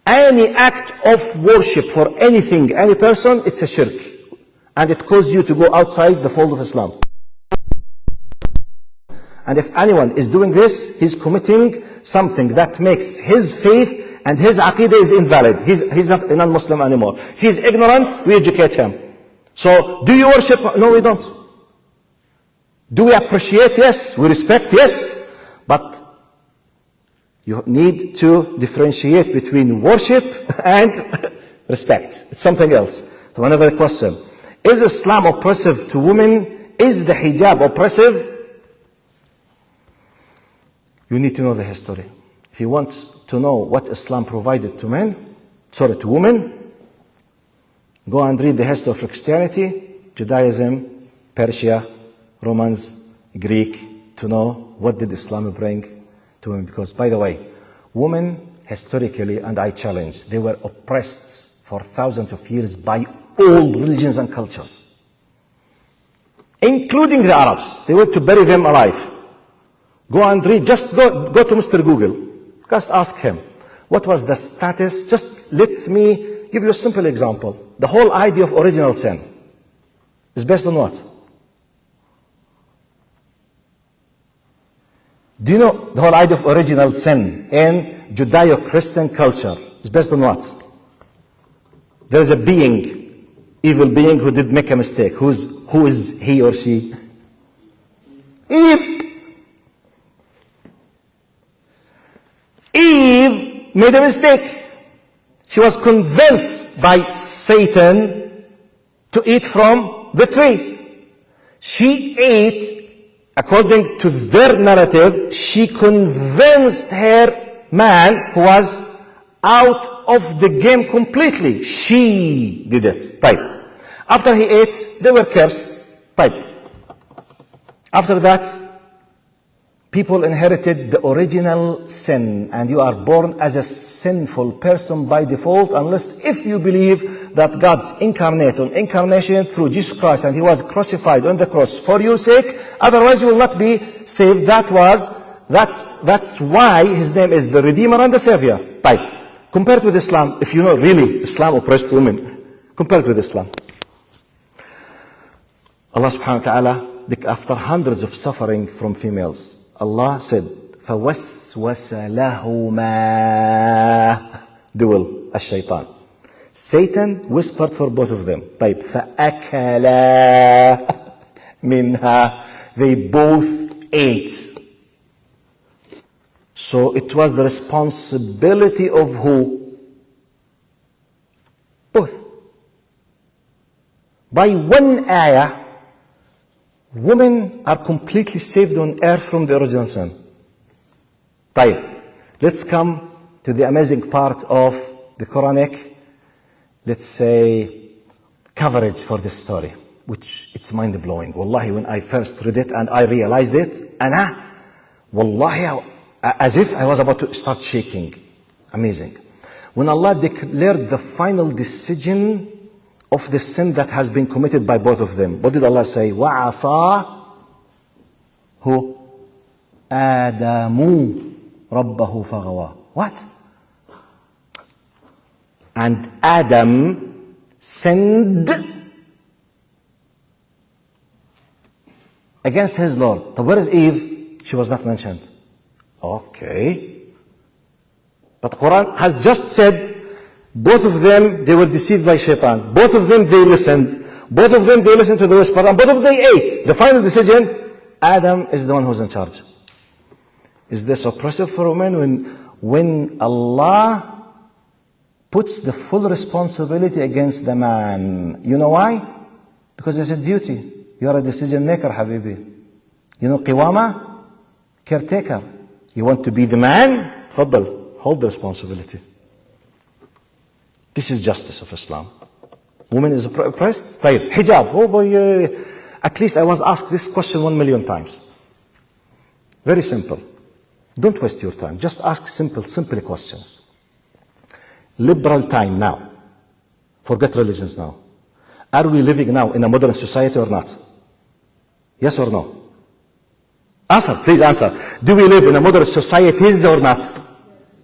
Any act of worship for anything, any person, it's a shirk. And it causes you to go outside the fold of Islam. And if anyone is doing this, he's committing something that makes his faith and his aqidah is invalid. He's not a non-Muslim anymore. If he's ignorant, we educate him. So, do you worship? No, we don't. Do we appreciate? Yes. We respect? Yes. But you need to differentiate between worship and respect. It's something else. So another question. Is Islam oppressive to women? Is the hijab oppressive? You need to know the history. If you want to know what Islam provided to women, go and read the history of Christianity, Judaism, Persia, Romans, Greek, to know what did Islam bring to women. Because, by the way, women historically, and I challenge, they were oppressed for thousands of years by all religions and cultures, including the Arabs. They were to bury them alive. Go and read, just go to Mr. Google. Just ask him, what was the status? Just let me give you a simple example. The whole idea of original sin is based on what? Do you know the whole idea of original sin in Judeo-Christian culture is based on what? There is a being, evil being, who did make a mistake. Who is he or she? Eve. Eve made a mistake. She was convinced by Satan to eat from the tree. She ate, according to their narrative, she convinced her man who was out of the game completely. She did it. Type. After he ate, they were cursed. Type. After that, people inherited the original sin, and you are born as a sinful person by default, unless if you believe that God's incarnation through Jesus Christ, and he was crucified on the cross for your sake. Otherwise you will not be saved. That's why his name is the Redeemer and the Savior. Type. Compared with Islam, if you know really Islam oppressed women, compared with Islam. Allah subhanahu wa ta'ala, after hundreds of suffering from females, Allah said, فَوَسْوَسَ لَهُمَا dual الشيطان. Satan whispered for both of them. طيب فَأَكَلَا مِنْهَا. They both ate. So it was the responsibility of who? Both. By one ayah, women are completely saved on earth from the original sin. طيب, let's come to the amazing part of the Quranic, let's say, coverage for this story, which it's mind-blowing. Wallahi, when I first read it and I realized it, wallahi, as if I was about to start shaking. Amazing. When Allah declared the final decision of the sin that has been committed by both of them, what did Allah say? وَعَصَى who? آدَمُ رَبَّهُ فَغَوَى. What? And Adam sinned against his Lord. But where is Eve? She was not mentioned. Okay. But the Quran has just said, both of them, they were deceived by shaitan. Both of them, they listened. Both of them, they listened to the whisper. And both of them, they ate. The final decision, Adam is the one who's in charge. Is this oppressive for women when Allah puts the full responsibility against the man? You know why? Because it's a duty. You are a decision maker, Habibi. You know, Qiwama, caretaker. You want to be the man? Faddal, hold the responsibility. This is justice of Islam. Woman is oppressed. Right. Hijab. Oh boy, at least I was asked this question 1 million times. Very simple. Don't waste your time. Just ask simple questions. Liberal time now. Forget religions now. Are we living now in a modern society or not? Yes or no? Answer, please answer. Do we live in a modern societies or not?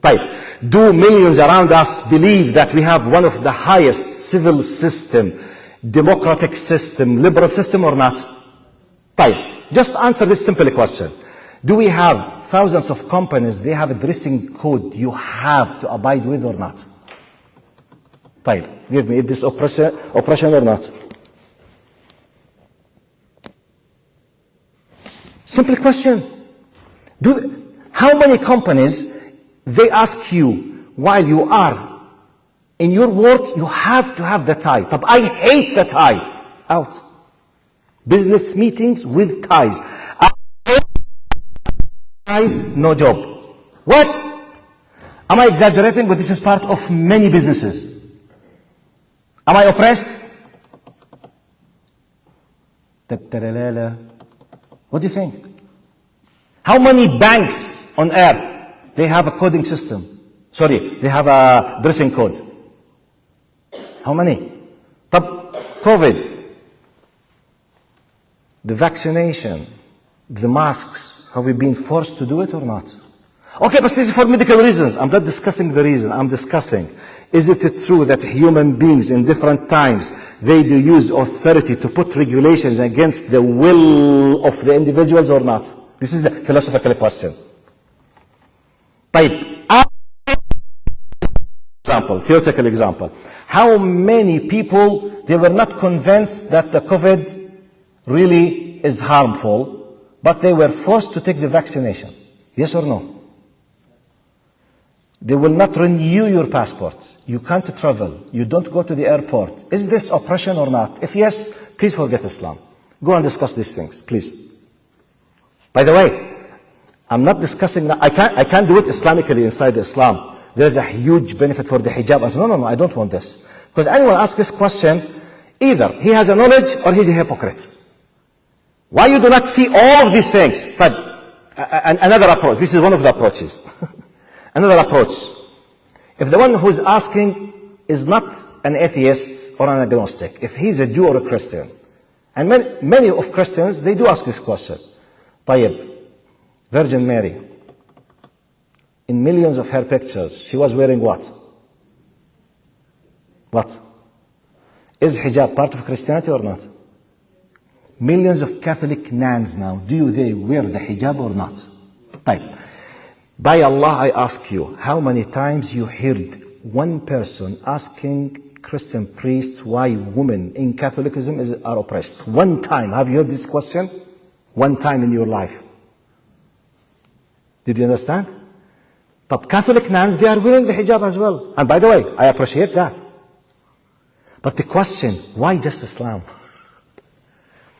Right. Do millions around us believe that we have one of the highest civil system, democratic system, liberal system or not? Right. Just answer this simple question. Do we have thousands of companies, they have a dressing code you have to abide with or not? Right. Give me, is this oppression or not? Simple question. How many companies, they ask you, while you are in your work, you have to have the tie. But I hate the tie. Out. Business meetings with ties. Ties, no job. What? Am I exaggerating? But this is part of many businesses. Am I oppressed? What do you think? How many banks on earth, they have a coding system? Sorry, they have a dressing code. How many? COVID, the vaccination, the masks, have we been forced to do it or not? Okay, but this is for medical reasons. I'm not discussing the reason. I'm discussing, is it true that human beings in different times, they do use authority to put regulations against the will of the individuals or not? This is the philosophical question. Theoretical example. How many people, they were not convinced that the COVID really is harmful, but they were forced to take the vaccination? Yes or no? They will not renew your passport. You can't travel. You don't go to the airport. Is this oppression or not? If yes, please forget Islam. Go and discuss these things, please. By the way, I'm not discussing, I can't do it Islamically inside Islam. There's a huge benefit for the hijab. I say, no, I don't want this. Because anyone asks this question, either he has a knowledge or he's a hypocrite. Why you do not see all of these things? But another approach, this is one of the approaches. Another approach. If the one who's asking is not an atheist or an agnostic, if he's a Jew or a Christian, and many of Christians, they do ask this question. طيب, Virgin Mary, in millions of her pictures, she was wearing what? What? Is hijab part of Christianity or not? Millions of Catholic nuns now, do they wear the hijab or not? طيب. By Allah, I ask you, how many times you heard one person asking Christian priests why women in Catholicism are oppressed? One time. Have you heard this question? One time in your life. Did you understand? But Catholic nuns, they are wearing the hijab as well. And by the way, I appreciate that. But the question, why just Islam?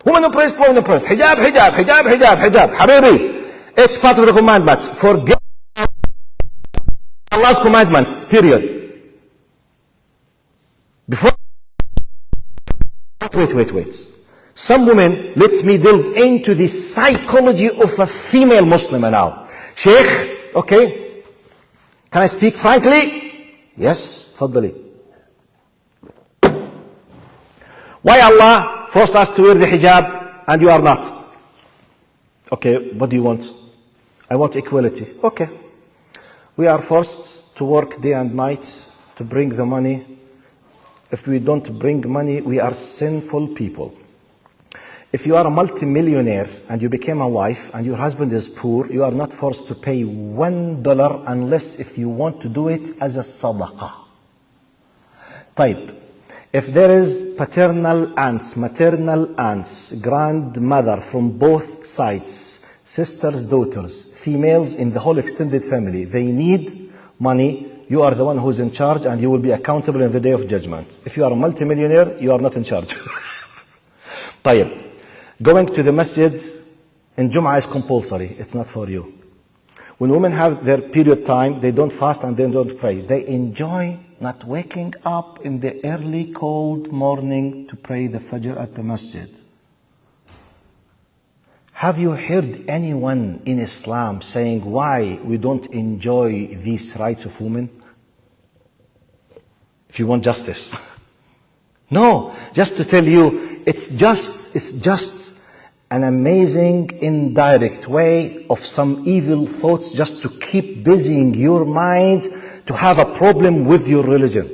Women oppressed, hijab. Habibi, it's part of the commandments. Forget Allah's commandments, period. Before, wait. Some women, let me delve into the psychology of a female Muslim now. Sheikh, okay, can I speak frankly? Yes, تفضلي. Why Allah forced us to wear the hijab and you are not? Okay, what do you want? I want equality. Okay. We are forced to work day and night to bring the money. If we don't bring money, we are sinful people. If you are a multimillionaire and you became a wife and your husband is poor, you are not forced to pay $1 unless if you want to do it as a sadaqah. طيب. If there is paternal aunts, maternal aunts, grandmother from both sides, sisters, daughters, females in the whole extended family, they need money, you are the one who's in charge and you will be accountable in the day of judgment. If you are a multimillionaire, you are not in charge. طيب. Going to the masjid in Jum'ah is compulsory. It's not for you. When women have their period time, they don't fast and they don't pray. They enjoy not waking up in the early cold morning to pray the Fajr at the masjid. Have you heard anyone in Islam saying why we don't enjoy these rights of women? If you want justice. No, just to tell you, it's just an amazing indirect way of some evil thoughts just to keep busying your mind to have a problem with your religion.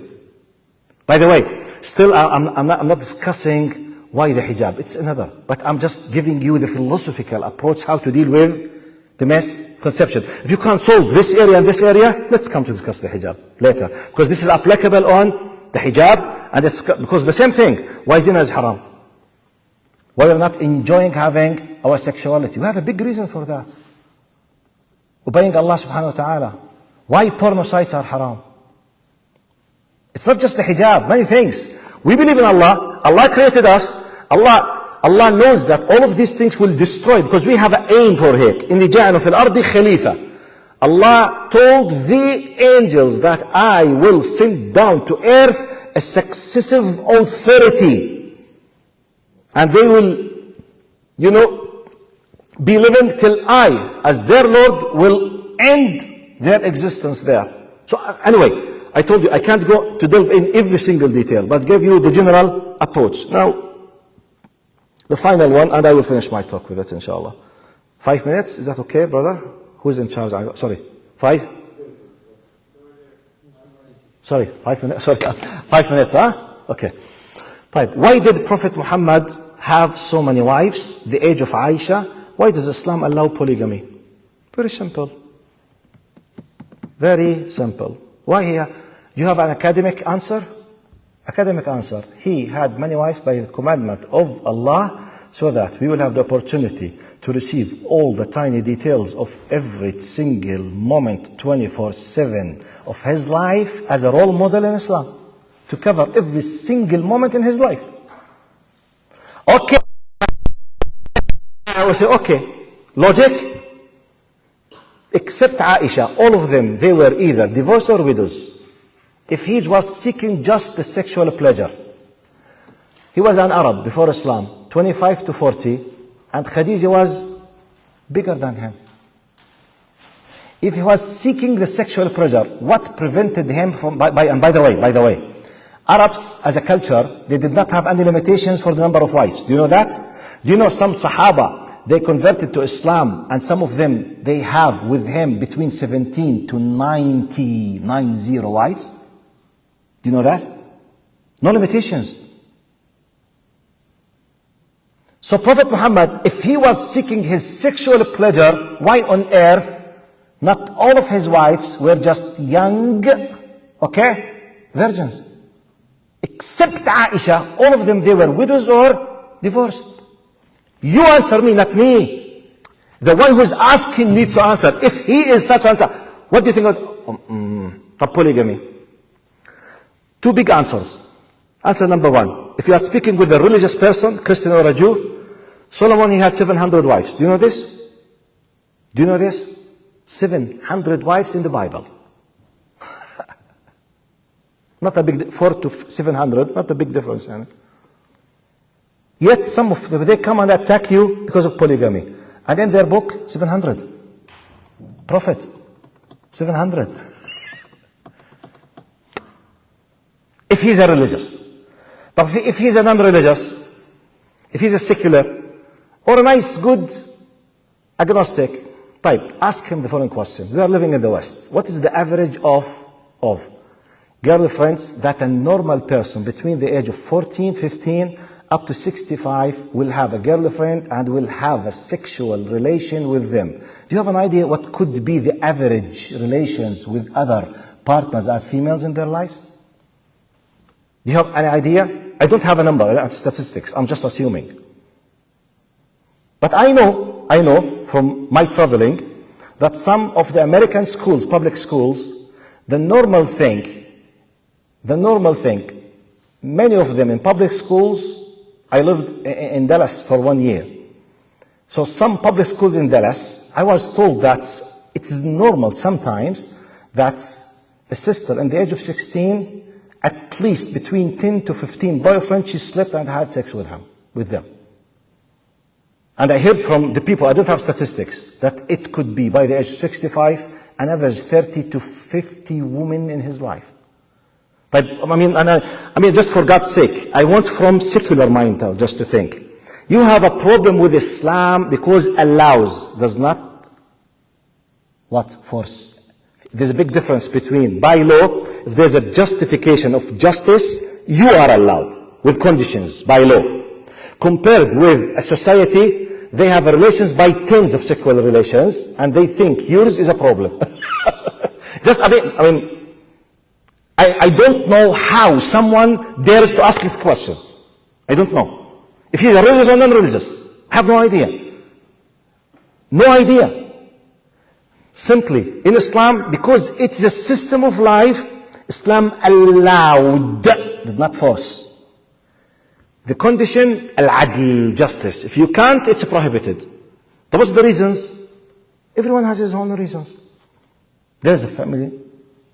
By the way, still I'm not discussing why the hijab. It's another. But I'm just giving you the philosophical approach how to deal with the misconception. If you can't solve this area and this area, let's come to discuss the hijab later. Because this is applicable on the hijab, and it's because the same thing. Why zina is haram? Why we're not enjoying having our sexuality? We have a big reason for that. Obeying Allah subhanahu wa ta'ala. Why porno sites are haram? It's not just the hijab, many things. We believe in Allah. Allah created us. Allah knows that all of these things will destroy because we have an aim for it. In the ja'anu fil ardi khalifa. Allah told the angels that I will send down to earth a successive authority. And they will, be living till I, as their Lord, will end their existence there. So anyway, I told you I can't go to delve in every single detail, but give you the general approach. Now, the final one, and I will finish my talk with it, inshallah. 5 minutes, is that okay, brother? Who's in charge? Sorry, 5? Sorry, 5 minutes. Sorry, 5 minutes, huh? Okay. Why did Prophet Muhammad have so many wives? The age of Aisha. Why does Islam allow polygamy? Very simple. Very simple. Why here? You have an academic answer? Academic answer. He had many wives by the commandment of Allah so that we will have the opportunity to receive all the tiny details of every single moment 24/7 of his life as a role model in Islam. To cover every single moment in his life. Okay. I will say, okay. Logic? Except Aisha, all of them, they were either divorced or widows. If he was seeking just the sexual pleasure. He was an Arab before Islam, 25 to 40, and Khadija was bigger than him. If he was seeking the sexual pleasure, what prevented him from, and by the way, Arabs as a culture, they did not have any limitations for the number of wives. Do you know that? Do you know some Sahaba, they converted to Islam, and some of them, they have with him between 17 to 90 wives? Do you know that? No limitations. So Prophet Muhammad, if he was seeking his sexual pleasure, why on earth not all of his wives were just young, virgins? Except Aisha, all of them, they were widows or divorced. You answer me, not me. The one who is asking needs to answer. If he is such answer, what do you think of polygamy? Two big answers. Answer number one. If you are speaking with a religious person, Christian or a Jew, Solomon, he had 700 wives. Do you know this? 700 wives in the Bible. Not a big, 400 to 700, not a big difference. Yet some of them, they come and attack you because of polygamy. And in their book, 700. Prophet, 700. If he's a religious. But if he's a non-religious, if he's a secular, or a nice, good agnostic type, ask him the following question. We are living in the West. What is the average of girlfriends that a normal person between the age of 14, 15, up to 65 will have a girlfriend and will have a sexual relation with them? Do you have an idea what could be the average relations with other partners as females in their lives? Do you have any idea? I don't have a number, I don't have statistics, I'm just assuming. But I know from my traveling that some of the American schools, public schools, the normal thing, many of them in public schools, I lived in Dallas for 1 year. So some public schools in Dallas, I was told that it is normal sometimes that a sister in the age of 16, at least between 10 to 15 boyfriends, she slept and had sex with them. And I heard from the people, I don't have statistics, that it could be by the age of 65, an average 30 to 50 women in his life. But I mean, just for God's sake, I want from secular mind now just to think. You have a problem with Islam because allows, does not, force. There's a big difference between, by law, if there's a justification of justice, you are allowed with conditions, by law. Compared with a society, they have relations by tens of sexual relations, and they think yours is a problem. I don't know how someone dares to ask this question. I don't know. If he's a religious or non-religious, I have no idea. No idea. Simply, in Islam, because it's a system of life, Islam allowed, did not force. The condition, al-adl, justice. If you can't, it's prohibited. But what's the reasons? Everyone has his own reasons. There's a family,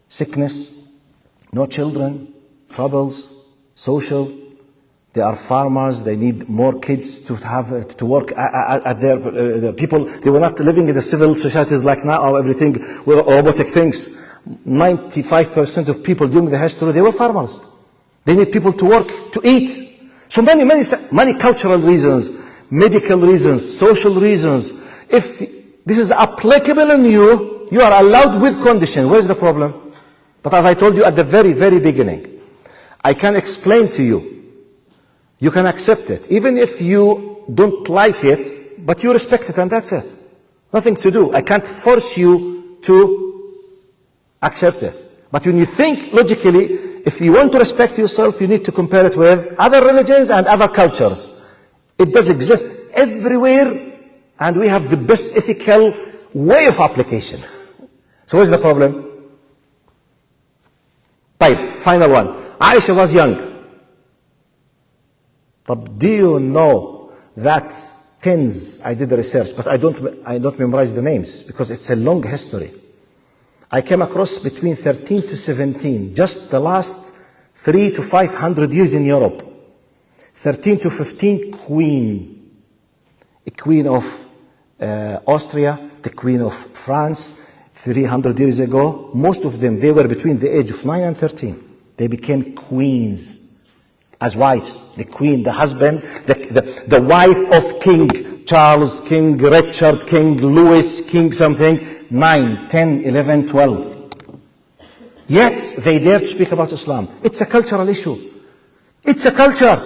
sickness, no children, troubles, social. They are farmers. They need more kids to work at their people. They were not living in the civil societies like now. Everything were robotic things. 95% of people during the history, they were farmers. They need people to work, to eat. So many cultural reasons, medical reasons, social reasons. If this is applicable in you, you are allowed with condition. Where's the problem? But as I told you at the very, very beginning, I can explain to you. You can accept it, even if you don't like it, but you respect it, and that's it. Nothing to do. I can't force you to accept it. But when you think logically, if you want to respect yourself, you need to compare it with other religions and other cultures. It does exist everywhere, and we have the best ethical way of application. So what's the problem? Final one. Aisha was young. But do you know that tens, I did the research, but I don't memorize the names because it's a long history. I came across between 13 to 17, just the last 300 to 500 years in Europe. 13 to 15 queen. A queen of Austria, the queen of France, 300 years ago. Most of them, they were between the age of 9 and 13. They became queens. As wives, the queen, the husband, the wife of King Charles, King Richard, King Louis, King something, 9, 10, 11, 12. Yet they dare to speak about Islam. It's a cultural issue. It's a culture.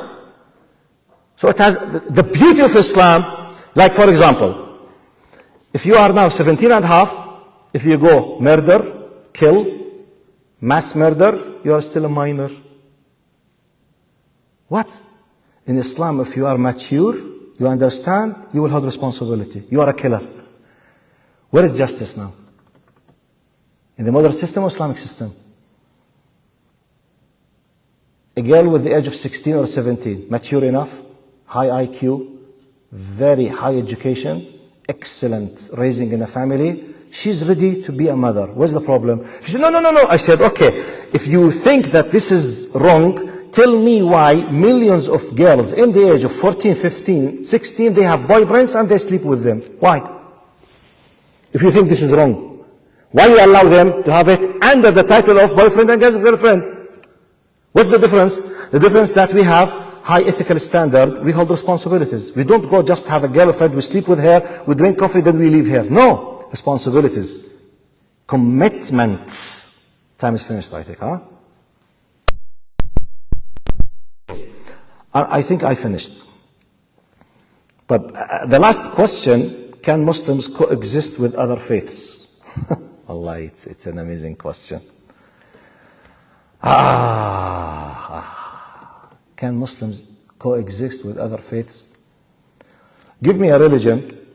So it has the beauty of Islam, like for example, if you are now 17 and a half, if you go murder, kill, mass murder, you are still a minor. What? In Islam, if you are mature, you understand, you will hold responsibility. You are a killer. Where is justice now? In the modern system or Islamic system? A girl with the age of 16 or 17, mature enough, high IQ, very high education, excellent raising in a family, she's ready to be a mother. Where's the problem? She said, no. I said, okay, if you think that this is wrong, tell me why millions of girls in the age of 14, 15, 16, they have boyfriends and they sleep with them. Why? If you think this is wrong, why you allow them to have it under the title of boyfriend and girlfriend? What's the difference? The difference that we have high ethical standard, we hold responsibilities. We don't go just have a girlfriend, we sleep with her, we drink coffee, then we leave her. No, responsibilities, commitments. Time is finished, I think, huh? I think I finished. But the last question, can Muslims coexist with other faiths? Allah, it's an amazing question. Can Muslims coexist with other faiths? Give me a religion.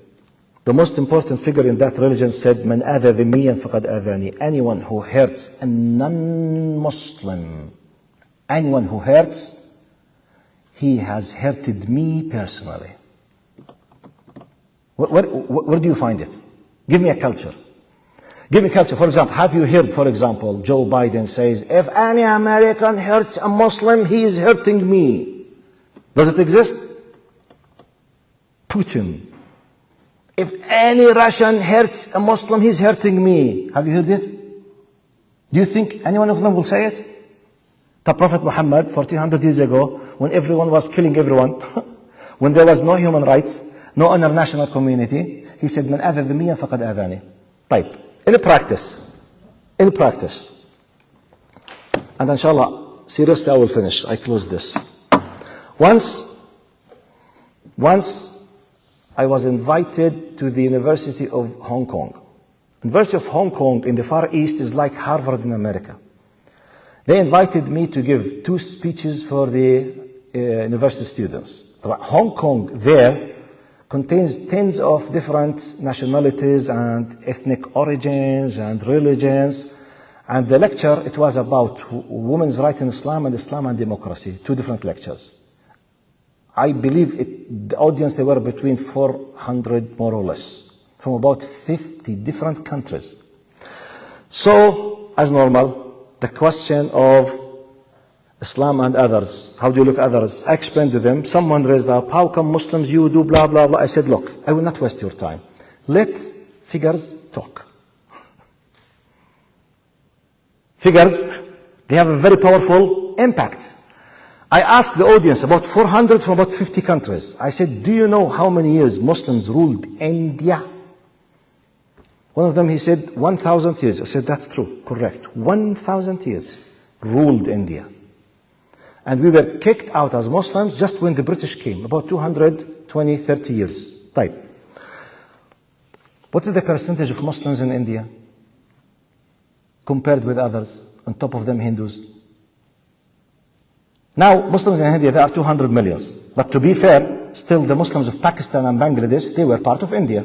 The most important figure in that religion said, "Man adha dhimmiyan faqad adhani." Anyone who hurts a non-Muslim, anyone who hurts, he has hurted me personally. Where do you find it? Give me a culture. Give me culture. For example, have you heard, for example, Joe Biden says, if any American hurts a Muslim, he is hurting me. Does it exist? Putin. If any Russian hurts a Muslim, he's hurting me. Have you heard it? Do you think any one of them will say it? The Prophet Muhammad, 1400 years ago, when everyone was killing everyone, when there was no human rights, no international community, he said, "Man adha dhimmiyan faqad adhani." Type. In practice, and inshallah, seriously, I will finish. I close this. Once I was invited to the University of Hong Kong. University of Hong Kong in the Far East is like Harvard in America. They invited me to give 2 speeches for the university students. Hong Kong there contains tens of different nationalities and ethnic origins and religions. And the lecture, it was about women's rights in Islam and democracy. 2 different lectures. I believe the audience, they were between 400 more or less, from about 50 different countries. So, as normal, the question of Islam and others, how do you look at others? I explained to them, someone raised up, how come Muslims you do blah, blah, blah. I said, look, I will not waste your time. Let figures talk. Figures, they have a very powerful impact. I asked the audience, about 400 from about 50 countries. I said, do you know how many years Muslims ruled India? One of them, he said, 1,000 years. I said, that's true, correct. 1,000 years ruled India. And we were kicked out as Muslims just when the British came, about 220, 30 years. Type. What is the percentage of Muslims in India compared with others, on top of them Hindus? Now, Muslims in India, there are 200 million. But to be fair, still the Muslims of Pakistan and Bangladesh, they were part of India.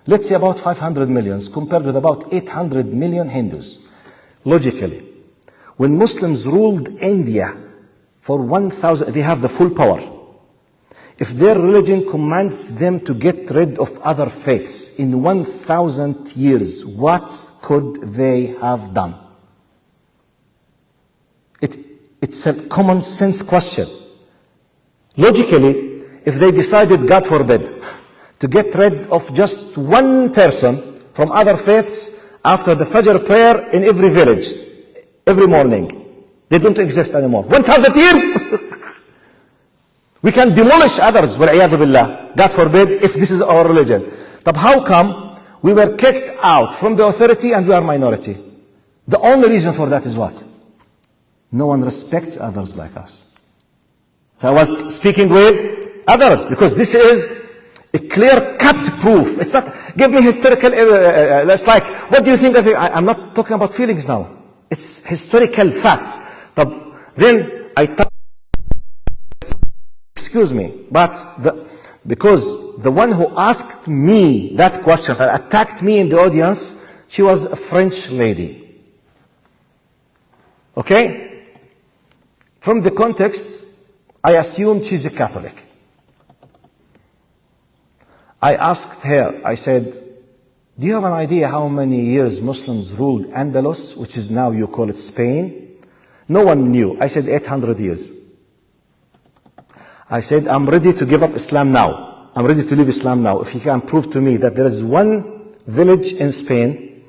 Let's say about 500 million compared with about 800 million Hindus. Logically, when Muslims ruled India for 1,000, they have the full power. If their religion commands them to get rid of other faiths in 1,000 years, what could they have done? It's a common sense question. Logically, if they decided, God forbid, to get rid of just one person from other faiths after the Fajr prayer in every village, every morning, they don't exist anymore. 1,000 years! We can demolish others, wal'iyadu billah. God forbid, if this is our religion. But how come we were kicked out from the authority and we are minority? The only reason for that is what? No one respects others like us. So I was speaking with others because this is a clear-cut proof. It's not, give me historical, it's like, what do you think? I'm not talking about feelings now. It's historical facts. But then I thought, excuse me, but because the one who asked me that question, attacked me in the audience, she was a French lady. Okay? From the context, I assumed she's a Catholic. I asked her, I said, do you have an idea how many years Muslims ruled Andalus, which is now you call it Spain? No one knew. I said 800 years. I said, I'm ready to give up Islam now. I'm ready to leave Islam now. If you can prove to me that there is one village in Spain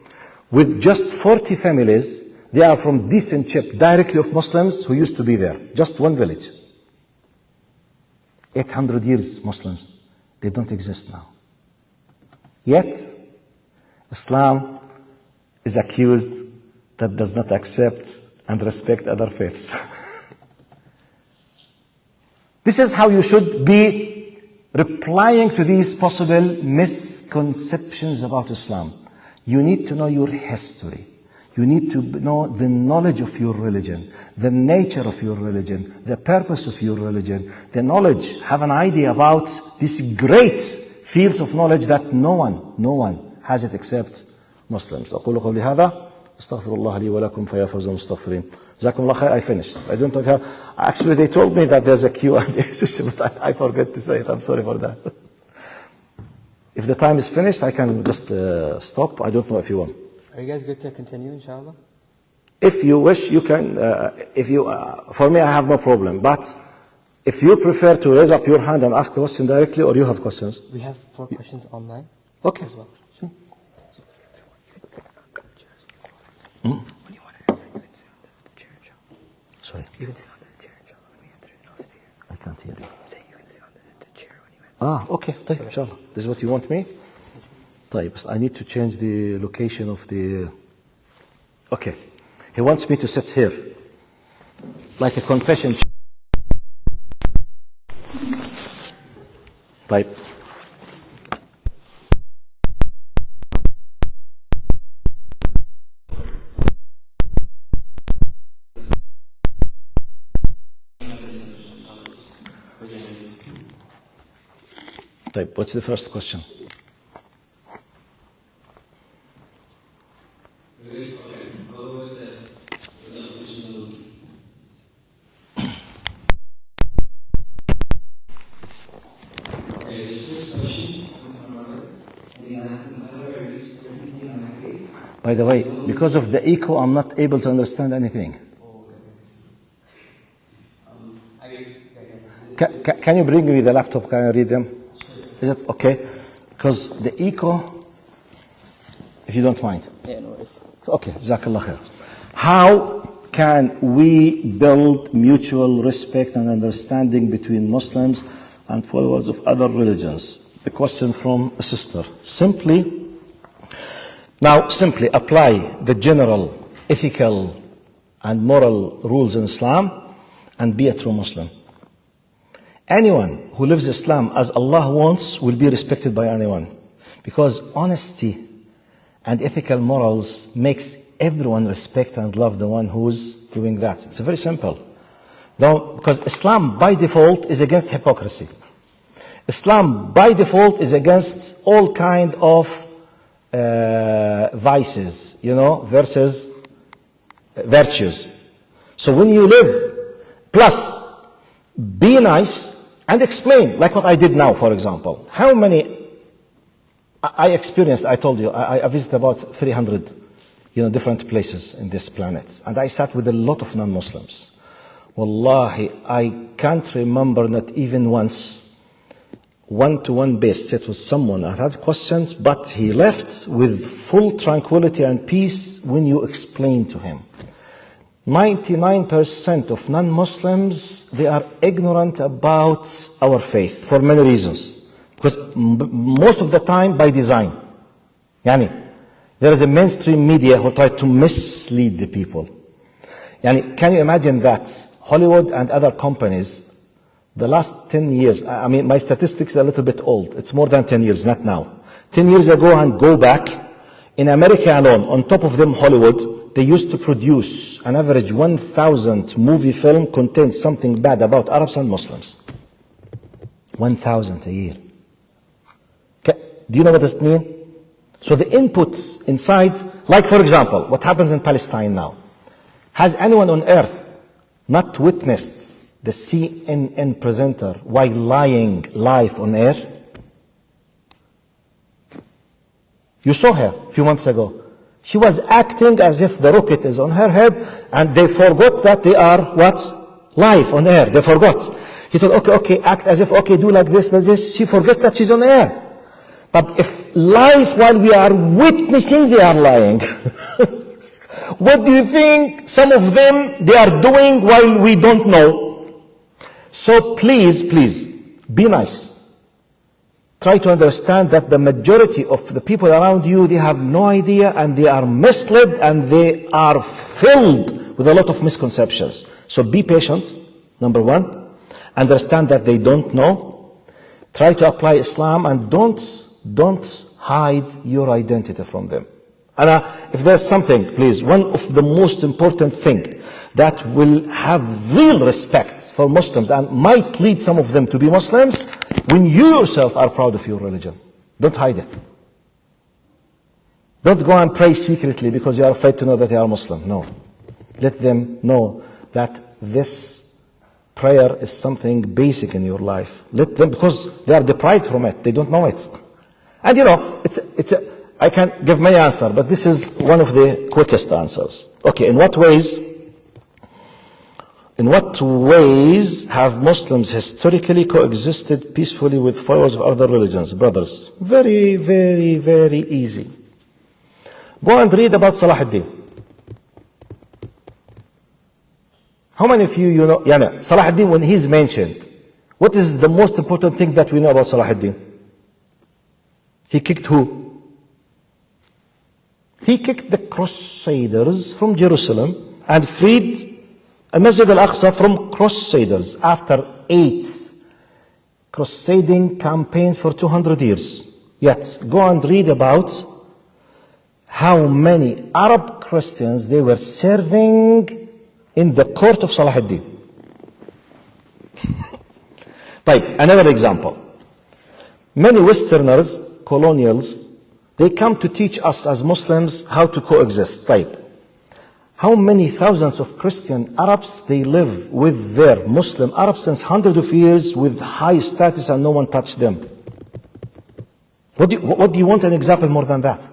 with just 40 families, they are from descent directly of Muslims who used to be there. Just one village. 800 years Muslims. They don't exist now. Yet, Islam is accused that does not accept and respect other faiths. This is how you should be replying to these possible misconceptions about Islam. You need to know your history. You need to know the knowledge of your religion, the nature of your religion, the purpose of your religion, the knowledge, have an idea about these great fields of knowledge that no one has it except Muslims. أقول قولي هذا استغفر الله لي ولكم فيا فوز المستغفرين. جزاكم الله خير. I finished. I don't know if actually they told me that there's a Q&A session, but I forgot to say it. I'm sorry for that. If the time is finished, I can just stop. I don't know if you want. Are you guys good to continue, inshallah? If you wish, you can. For me, I have no problem. But if you prefer to raise up your hand and ask the question directly, or you have questions? We have 4 questions online. Okay. As well. Sure. When you want to answer, you can sit on the chair, inshallah. Sorry. You can sit on the chair, inshallah. When we answer it, I'll sit here. I can't hear you. Say you can sit on the chair when you answer. Okay. طيب, inshallah. This is what you want me? طيب, I need to change the location of the... Okay. He wants me to sit here. Like a confession. طيب. طيب, what's the first question? By the way, because of the echo, I'm not able to understand anything. Can you bring me the laptop? Can I read them? Is it okay? Because the echo, if you don't mind. Yeah, no worries. Okay, Jazakallah khair. How can we build mutual respect and understanding between Muslims and followers of other religions? A question from a sister. Simply apply the general ethical and moral rules in Islam and be a true Muslim. Anyone who lives Islam as Allah wants will be respected by anyone. Because honesty and ethical morals makes everyone respect and love the one who's doing that. It's very simple. Because Islam by default is against hypocrisy. Islam by default is against all kind of vices, versus virtues. So when you live, plus be nice and explain, like what I did now, for example. How many I experienced, I told you, I visited about 300 different places in this planet. And I sat with a lot of non-Muslims. Wallahi, I can't remember not even once one-to-one base sit with someone. I had questions, but he left with full tranquility and peace when you explain to him. 99% of non-Muslims, they are ignorant about our faith for many reasons. Because most of the time by design. There is a mainstream media who try to mislead the people. Can you imagine that Hollywood and other companies, the last 10 years, my statistics are a little bit old. It's more than 10 years, not now. 10 years ago and go back, in America alone, on top of them Hollywood, they used to produce an average 1,000 movie film contains something bad about Arabs and Muslims. 1,000 a year. Do you know what this means? So the inputs inside, like for example, what happens in Palestine now. Has anyone on earth not witnessed the CNN presenter while lying live on air? You saw her a few months ago. She was acting as if the rocket is on her head, and they forgot that they are what? Live on air. They forgot. He told, okay, act as if, okay, do like this. She forgot that she's on air. But if live while we are witnessing, they are lying. What do you think some of them, they are doing while we don't know? So please, be nice. Try to understand that the majority of the people around you, they have no idea, and they are misled, and they are filled with a lot of misconceptions. So be patient, number one. Understand that they don't know. Try to apply Islam, and don't hide your identity from them. And if there's something, please, one of the most important thing that will have real respect for Muslims and might lead some of them to be Muslims, when you yourself are proud of your religion. Don't hide it. Don't go and pray secretly because you are afraid to know that you are Muslim. No. Let them know that this prayer is something basic in your life. Let them, because they are deprived from it. They don't know it. And you know, I can give my answer, but this is one of the quickest answers. Okay, in what ways have Muslims historically coexisted peacefully with followers of other religions? Brothers, very, very, very easy. Go and read about Salah ad-Din. How many of you know, Salah ad-Din, when he's mentioned, what is the most important thing that we know about Salah ad-Din? He kicked who? He kicked the Crusaders from Jerusalem and freed Masjid al-Aqsa from Crusaders after 8 crusading campaigns for 200 years. Yet, go and read about how many Arab Christians they were serving in the court of Salah ad-Din. Another example. Many Westerners, colonials, they come to teach us as Muslims how to coexist. How many thousands of Christian Arabs, they live with their Muslim Arabs since hundreds of years with high status and no one touched them? What do you want an example more than that?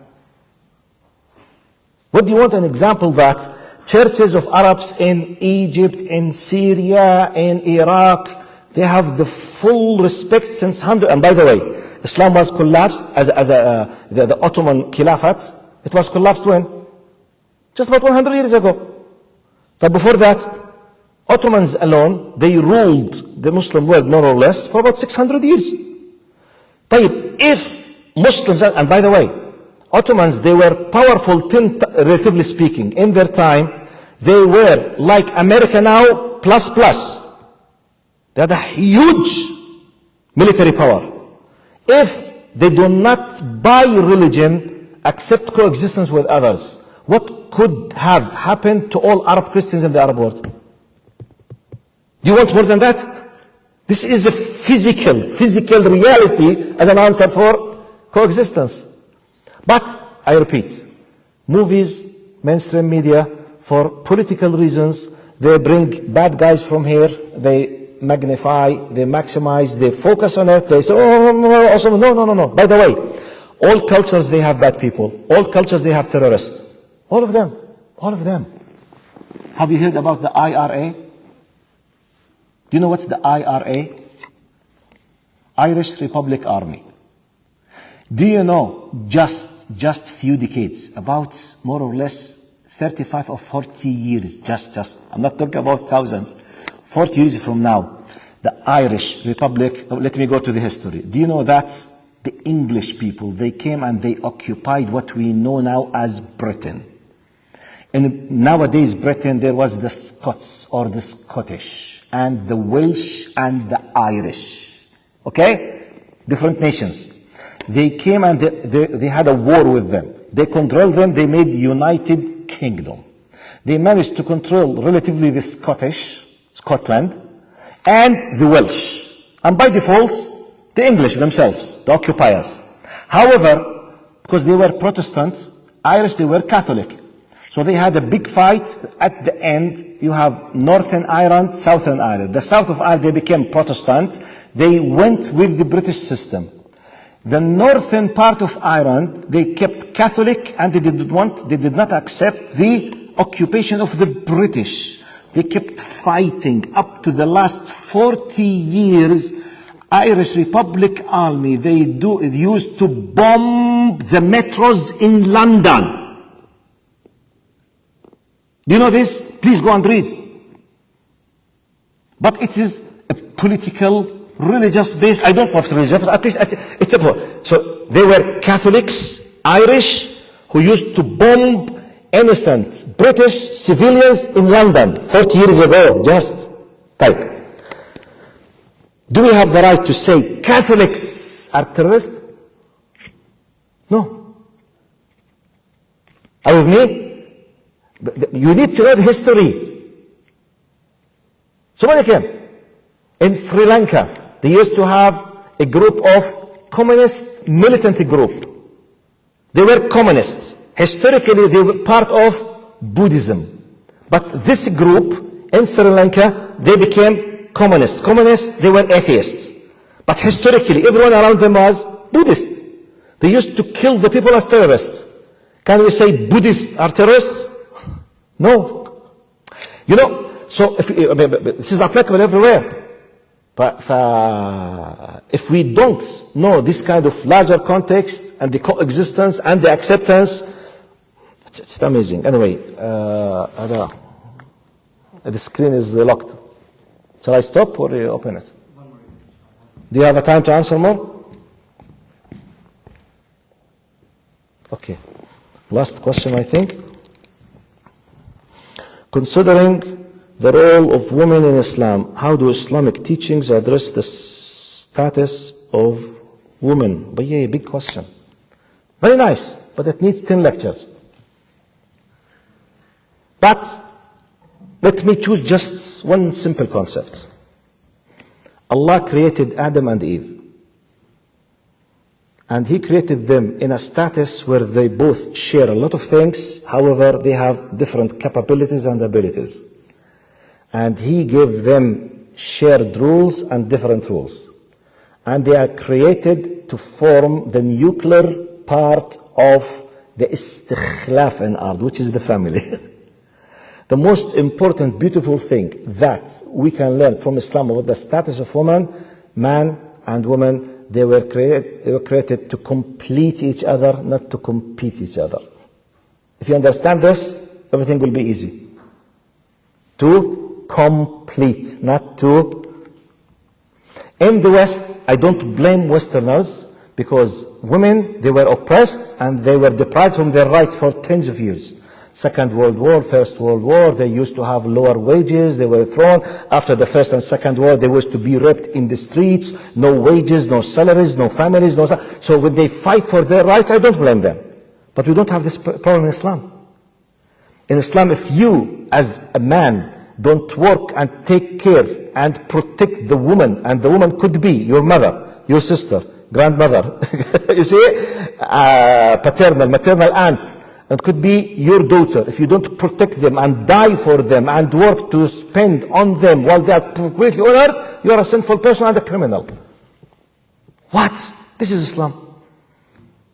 What do you want an example that churches of Arabs in Egypt, in Syria, in Iraq, they have the full respect since hundreds. And by the way, Islam was collapsed as the Ottoman Khilafat. It was collapsed when? Just about 100 years ago. But before that, Ottomans alone, they ruled the Muslim world more or less for about 600 years. If Muslims, and by the way, Ottomans, they were powerful, relatively speaking. In their time, they were like America now, plus. They had a huge military power. If they do not buy religion, accept coexistence with others, what could have happened to all Arab Christians in the Arab world? Do you want more than that? This is a physical reality as an answer for coexistence. But, I repeat, movies, mainstream media, for political reasons, they bring bad guys from here, they magnify, they maximize, they focus on it, they say, no. By the way, all cultures, they have bad people. All cultures, they have terrorists. All of them. Have you heard about the IRA? Do you know what's the IRA? Irish Republic Army. Do you know, just few decades, about more or less 35 or 40 years, just, I'm not talking about thousands, 40 years from now, the Irish Republic, let me go to the history. Do you know that the English people, they came and they occupied what we know now as Britain. And nowadays Britain, there was the Scots or the Scottish and the Welsh and the Irish. Okay? Different nations. They came and they had a war with them. They controlled them, they made United Kingdom. They managed to control relatively the Scotland, and the Welsh. And by default, the English themselves, the occupiers. However, because they were Protestant, Irish, they were Catholic. So they had a big fight. At the end, you have Northern Ireland, Southern Ireland. The south of Ireland, they became Protestant. They went with the British system. The northern part of Iran, they kept Catholic, and they did not accept the occupation of the British. They kept fighting up to the last 40 years. Irish Republic Army, they used to bomb the metros in London. Do you know this? Please go and read. But it is a political, religious base. I don't know if it's religious, but at least it's a. So they were Catholics, Irish, who used to bomb innocent British civilians in London 40 years ago. Just type. Do we have the right to say Catholics are terrorists? No. Are you with me? You need to know the history. Somebody came. In Sri Lanka, they used to have a group of communist militant group. They were communists. Historically, they were part of Buddhism. But this group in Sri Lanka, they became communists. Communists, they were atheists. But historically, everyone around them was Buddhist. They used to kill the people as terrorists. Can we say Buddhists are terrorists? No. You know, so this is applicable everywhere. But if we don't know this kind of larger context and the coexistence and the acceptance, it's amazing. Anyway, the screen is locked. Shall I stop or open it? Do you have a time to answer more? Okay. Last question, I think. Considering the role of women in Islam, how do Islamic teachings address the status of women? But yeah, big question. Very nice, but it needs 10 lectures. But let me choose just one simple concept. Allah created Adam and Eve. And He created them in a status where they both share a lot of things, however, they have different capabilities and abilities. And He gave them shared rules and different rules. And they are created to form the nuclear part of the istikhlaf in art, which is the family. The most important, beautiful thing that we can learn from Islam about the status of woman, man and woman, they were created to complete each other, not to compete each other. If you understand this, everything will be easy. To complete, not to. In the West, I don't blame Westerners, because women, they were oppressed and they were deprived from their rights for tens of years. Second World War, First World War, they used to have lower wages, they were thrown. After the First and Second War, they used to be raped in the streets, no wages, no salaries, no families, so when they fight for their rights, I don't blame them. But we don't have this problem in Islam. In Islam, if you, as a man, don't work and take care and protect the woman, and the woman could be your mother, your sister, grandmother, you see, paternal, maternal aunt, it could be your daughter. If you don't protect them and die for them and work to spend on them while they are completely on earth, you are a sinful person and a criminal. What? This is Islam.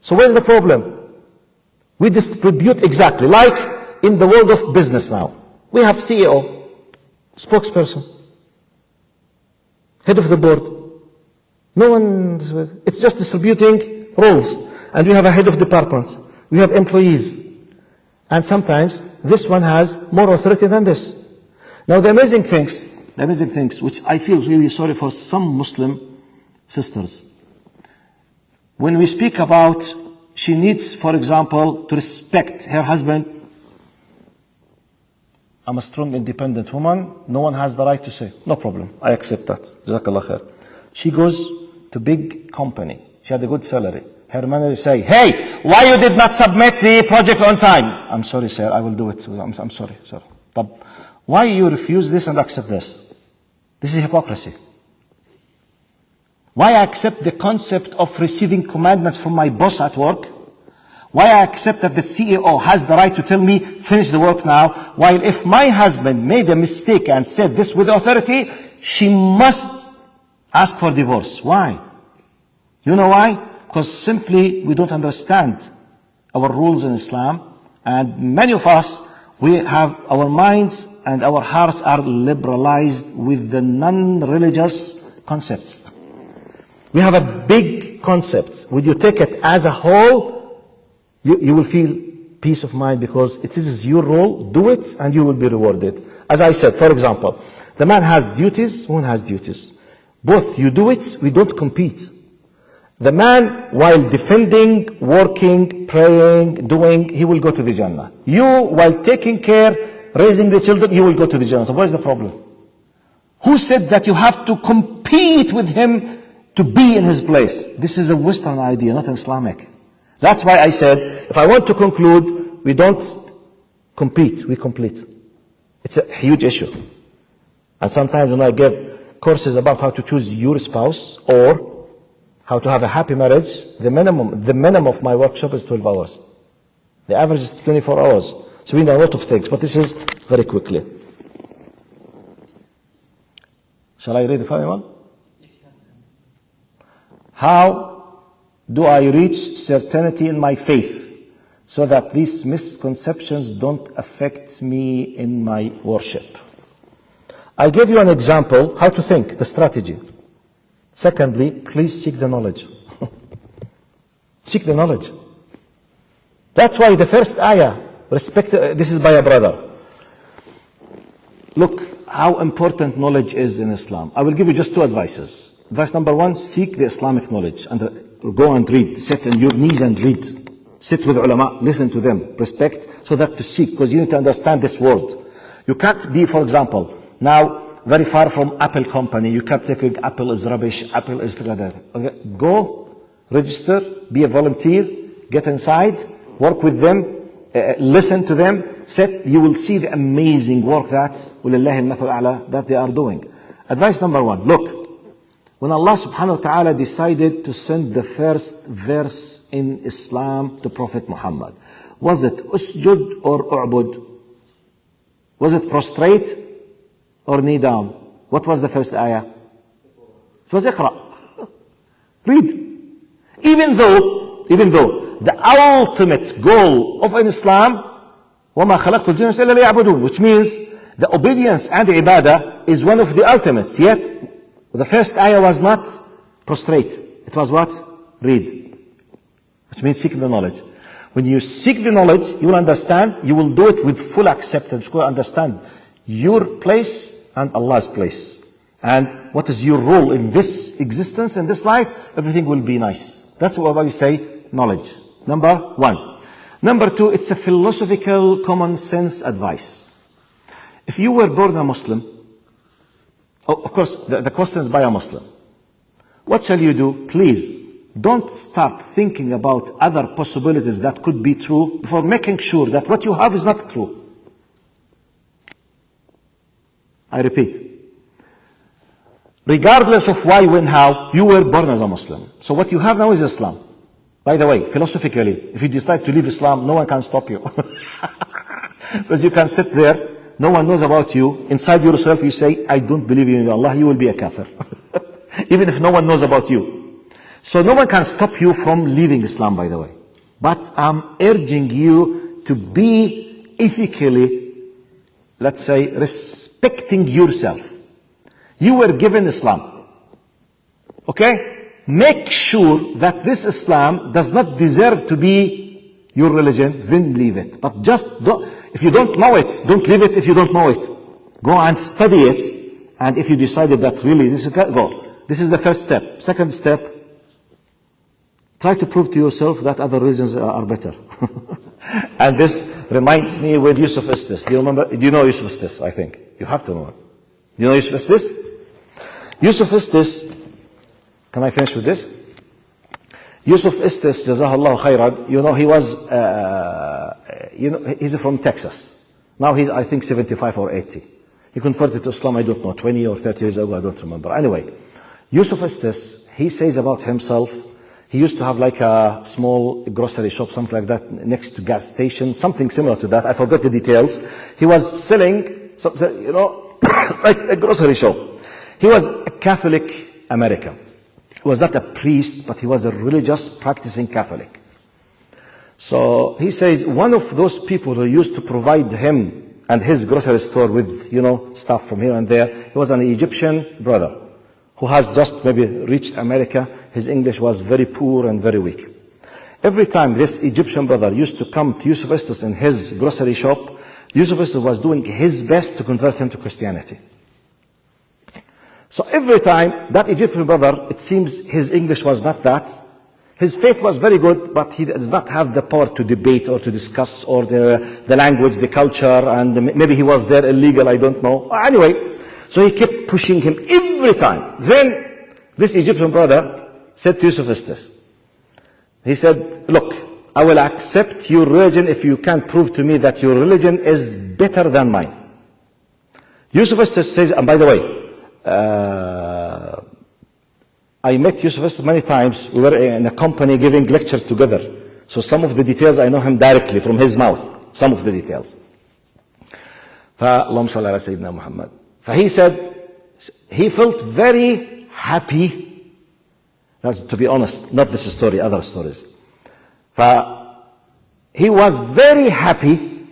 So where's the problem? We distribute exactly like in the world of business now. We have CEO, spokesperson, head of the board. No one, it's just distributing roles. And we have a head of department. We have employees. And sometimes this one has more authority than this. Now the amazing things which I feel really sorry for some Muslim sisters. When we speak about she needs, for example, to respect her husband. I'm a strong, independent woman. No one has the right to say, no problem, I accept that. Jazakallah khair. She goes to big company. She had a good salary. Her manager say, hey, why you did not submit the project on time? I'm sorry, sir, I will do it. I'm sorry, sir. But why you refuse this and accept this? This is hypocrisy. Why I accept the concept of receiving commandments from my boss at work? Why I accept that the CEO has the right to tell me, finish the work now, while if my husband made a mistake and said this with authority, she must ask for divorce. Why? You know why? Because simply we don't understand our rules in Islam, and many of us, we have our minds and our hearts are liberalized with the non-religious concepts. We have a big concept. When you take it as a whole, you will feel peace of mind because it is your role. Do it and you will be rewarded. As I said, for example, the man has duties, woman has duties. Both you do it, we don't compete. The man, while defending, working, praying, doing, he will go to the Jannah. You, while taking care, raising the children, you will go to the Jannah. So what is the problem? Who said that you have to compete with him to be in his place? This is a Western idea, not Islamic. That's why I said, if I want to conclude, we don't compete, we complete. It's a huge issue. And sometimes when I give courses about how to choose your spouse or how to have a happy marriage, the minimum of my workshop is 12 hours. The average is 24 hours. So we know a lot of things, but this is very quickly. Shall I read the final one? How do I reach certainty in my faith so that these misconceptions don't affect me in my worship? I gave you an example how to think, the strategy. Secondly, please seek the knowledge. Seek the knowledge. That's why the first ayah, this is by a brother. Look how important knowledge is in Islam. I will give you just two advices. Advice number one, seek the Islamic knowledge. And go and read. Sit on your knees and read. Sit with ulama, listen to them, respect, so that to seek, because you need to understand this world. You can't be, for example, now very far from Apple company, you kept taking Apple is rubbish, Apple is like that. Okay. Go, register, be a volunteer, get inside, work with them, listen to them, sit, you will see the amazing work that they are doing. Advice number one, look, when Allah subhanahu wa ta'ala decided to send the first verse in Islam to Prophet Muhammad, was it usjud or u'bud? Was it prostrate or knee down? What was the first ayah? It was iqra. Read. Even though the ultimate goal of Islam, وَمَا خَلَقْتُ الْجِنَّ إِلَّا لِيَعْبُدُونَ, which means the obedience and the ibadah is one of the ultimates. Yet, the first ayah was not prostrate. It was what? Read. Which means seek the knowledge. When you seek the knowledge, you will understand, you will do it with full acceptance. You will understand your place and Allah's place. And what is your role in this existence, in this life, everything will be nice. That's what we say, knowledge. Number one. Number two, it's a philosophical, common sense advice. If you were born a Muslim, of course, the question is by a Muslim. What shall you do? Please, don't start thinking about other possibilities that could be true before making sure that what you have is not true. I repeat. Regardless of why, when, how, you were born as a Muslim. So what you have now is Islam. By the way, philosophically, if you decide to leave Islam, no one can stop you. Because you can sit there, no one knows about you. Inside yourself, you say, I don't believe in Allah, you will be a kafir. Even if no one knows about you. So no one can stop you from leaving Islam, by the way. But I'm urging you to be ethically, let's say, respecting yourself. You were given Islam. Okay? Make sure that this Islam does not deserve to be your religion, then leave it. But just don't, if you don't know it, don't leave it if you don't know it. Go and study it. And if you decided that really this is, go. This is the first step. Second step, try to prove to yourself that other religions are better. And this reminds me with Yusuf Istis. Do you remember? Do you know Yusuf Istis? I think. You have to know him. Do you know Yusuf Istis? Yusuf Istis, can I finish with this? Yusuf Istis, Jazahullah khairan, you know, he was, he's from Texas. Now he's, I think, 75 or 80. He converted to Islam, I don't know, 20 or 30 years ago, I don't remember. Anyway, Yusuf Istis, he says about himself, he used to have like a small grocery shop, something like that, next to gas station, something similar to that. I forgot the details. He was selling, like a grocery shop. He was a Catholic American. He was not a priest, but he was a religious practicing Catholic. So he says one of those people who used to provide him and his grocery store with, stuff from here and there, he was an Egyptian brother who has just maybe reached America. His English was very poor and very weak. Every time this Egyptian brother used to come to Yusuf Estes in his grocery shop, Yusuf Estes was doing his best to convert him to Christianity. So every time that Egyptian brother, it seems his English was not that. His faith was very good, but he does not have the power to debate or to discuss or the language, the culture, and maybe he was there illegal, I don't know. Anyway, so he kept pushing him every time. Then this Egyptian brother said to Yusuf Estes, he said, look, I will accept your religion if you can prove to me that your religion is better than mine. Yusuf Estes says, and by the way, I met Yusuf Estes many times. We were in a company giving lectures together. So some of the details I know him directly from his mouth. Some of the details. فاللهم صل على سيدنا محمد. فhe said he felt very happy. That's, to be honest, not this story, other stories. He was very happy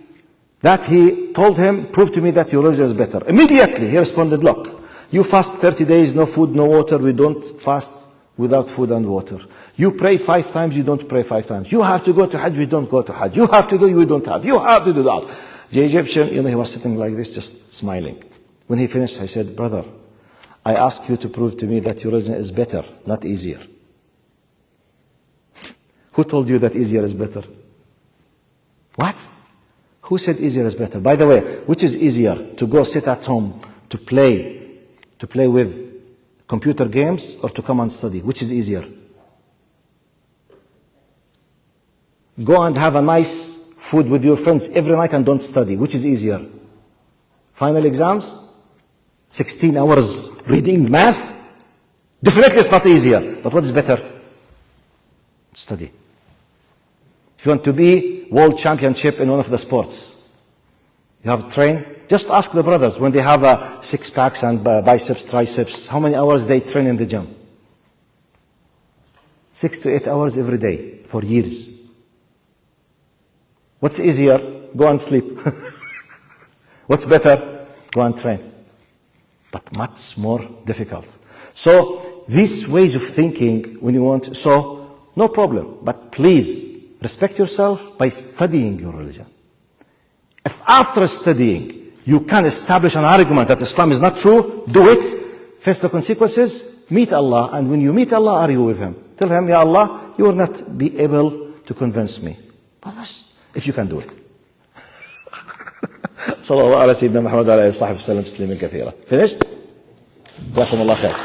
that he told him, prove to me that your religion is better. Immediately he responded, look, you fast 30 days, no food, no water. We don't fast without food and water. You pray 5 times, you don't pray 5 times. You have to go to Hajj, we don't go to Hajj. You have to do, we don't have. You have to do that. The Egyptian, he was sitting like this, just smiling. When he finished, I said, brother, I ask you to prove to me that your religion is better, not easier. Who told you that easier is better? What? Who said easier is better? By the way, which is easier? To go sit at home, to play with computer games, or to come and study? Which is easier? Go and have a nice food with your friends every night and don't study. Which is easier? Final exams? 16 hours reading math? Definitely it's not easier. But what is better? Study. If you want to be world championship in one of the sports, you have to train. Just ask the brothers when they have 6-packs and biceps, triceps, how many hours they train in the gym? 6 to 8 hours every day for years. What's easier? Go and sleep. What's better? Go and train. But much more difficult. So these ways of thinking, when you want, so no problem. But please respect yourself by studying your religion. If after studying you can establish an argument that Islam is not true, do it. Face the consequences. Meet Allah. And when you meet Allah, argue with Him. Tell Him, Ya Allah, you will not be able to convince me. But if you can do it. صلى الله على سيدنا محمد وعلى آله وصحبه وسلم تسليما كثيرا. Finished? جزاكم الله خير.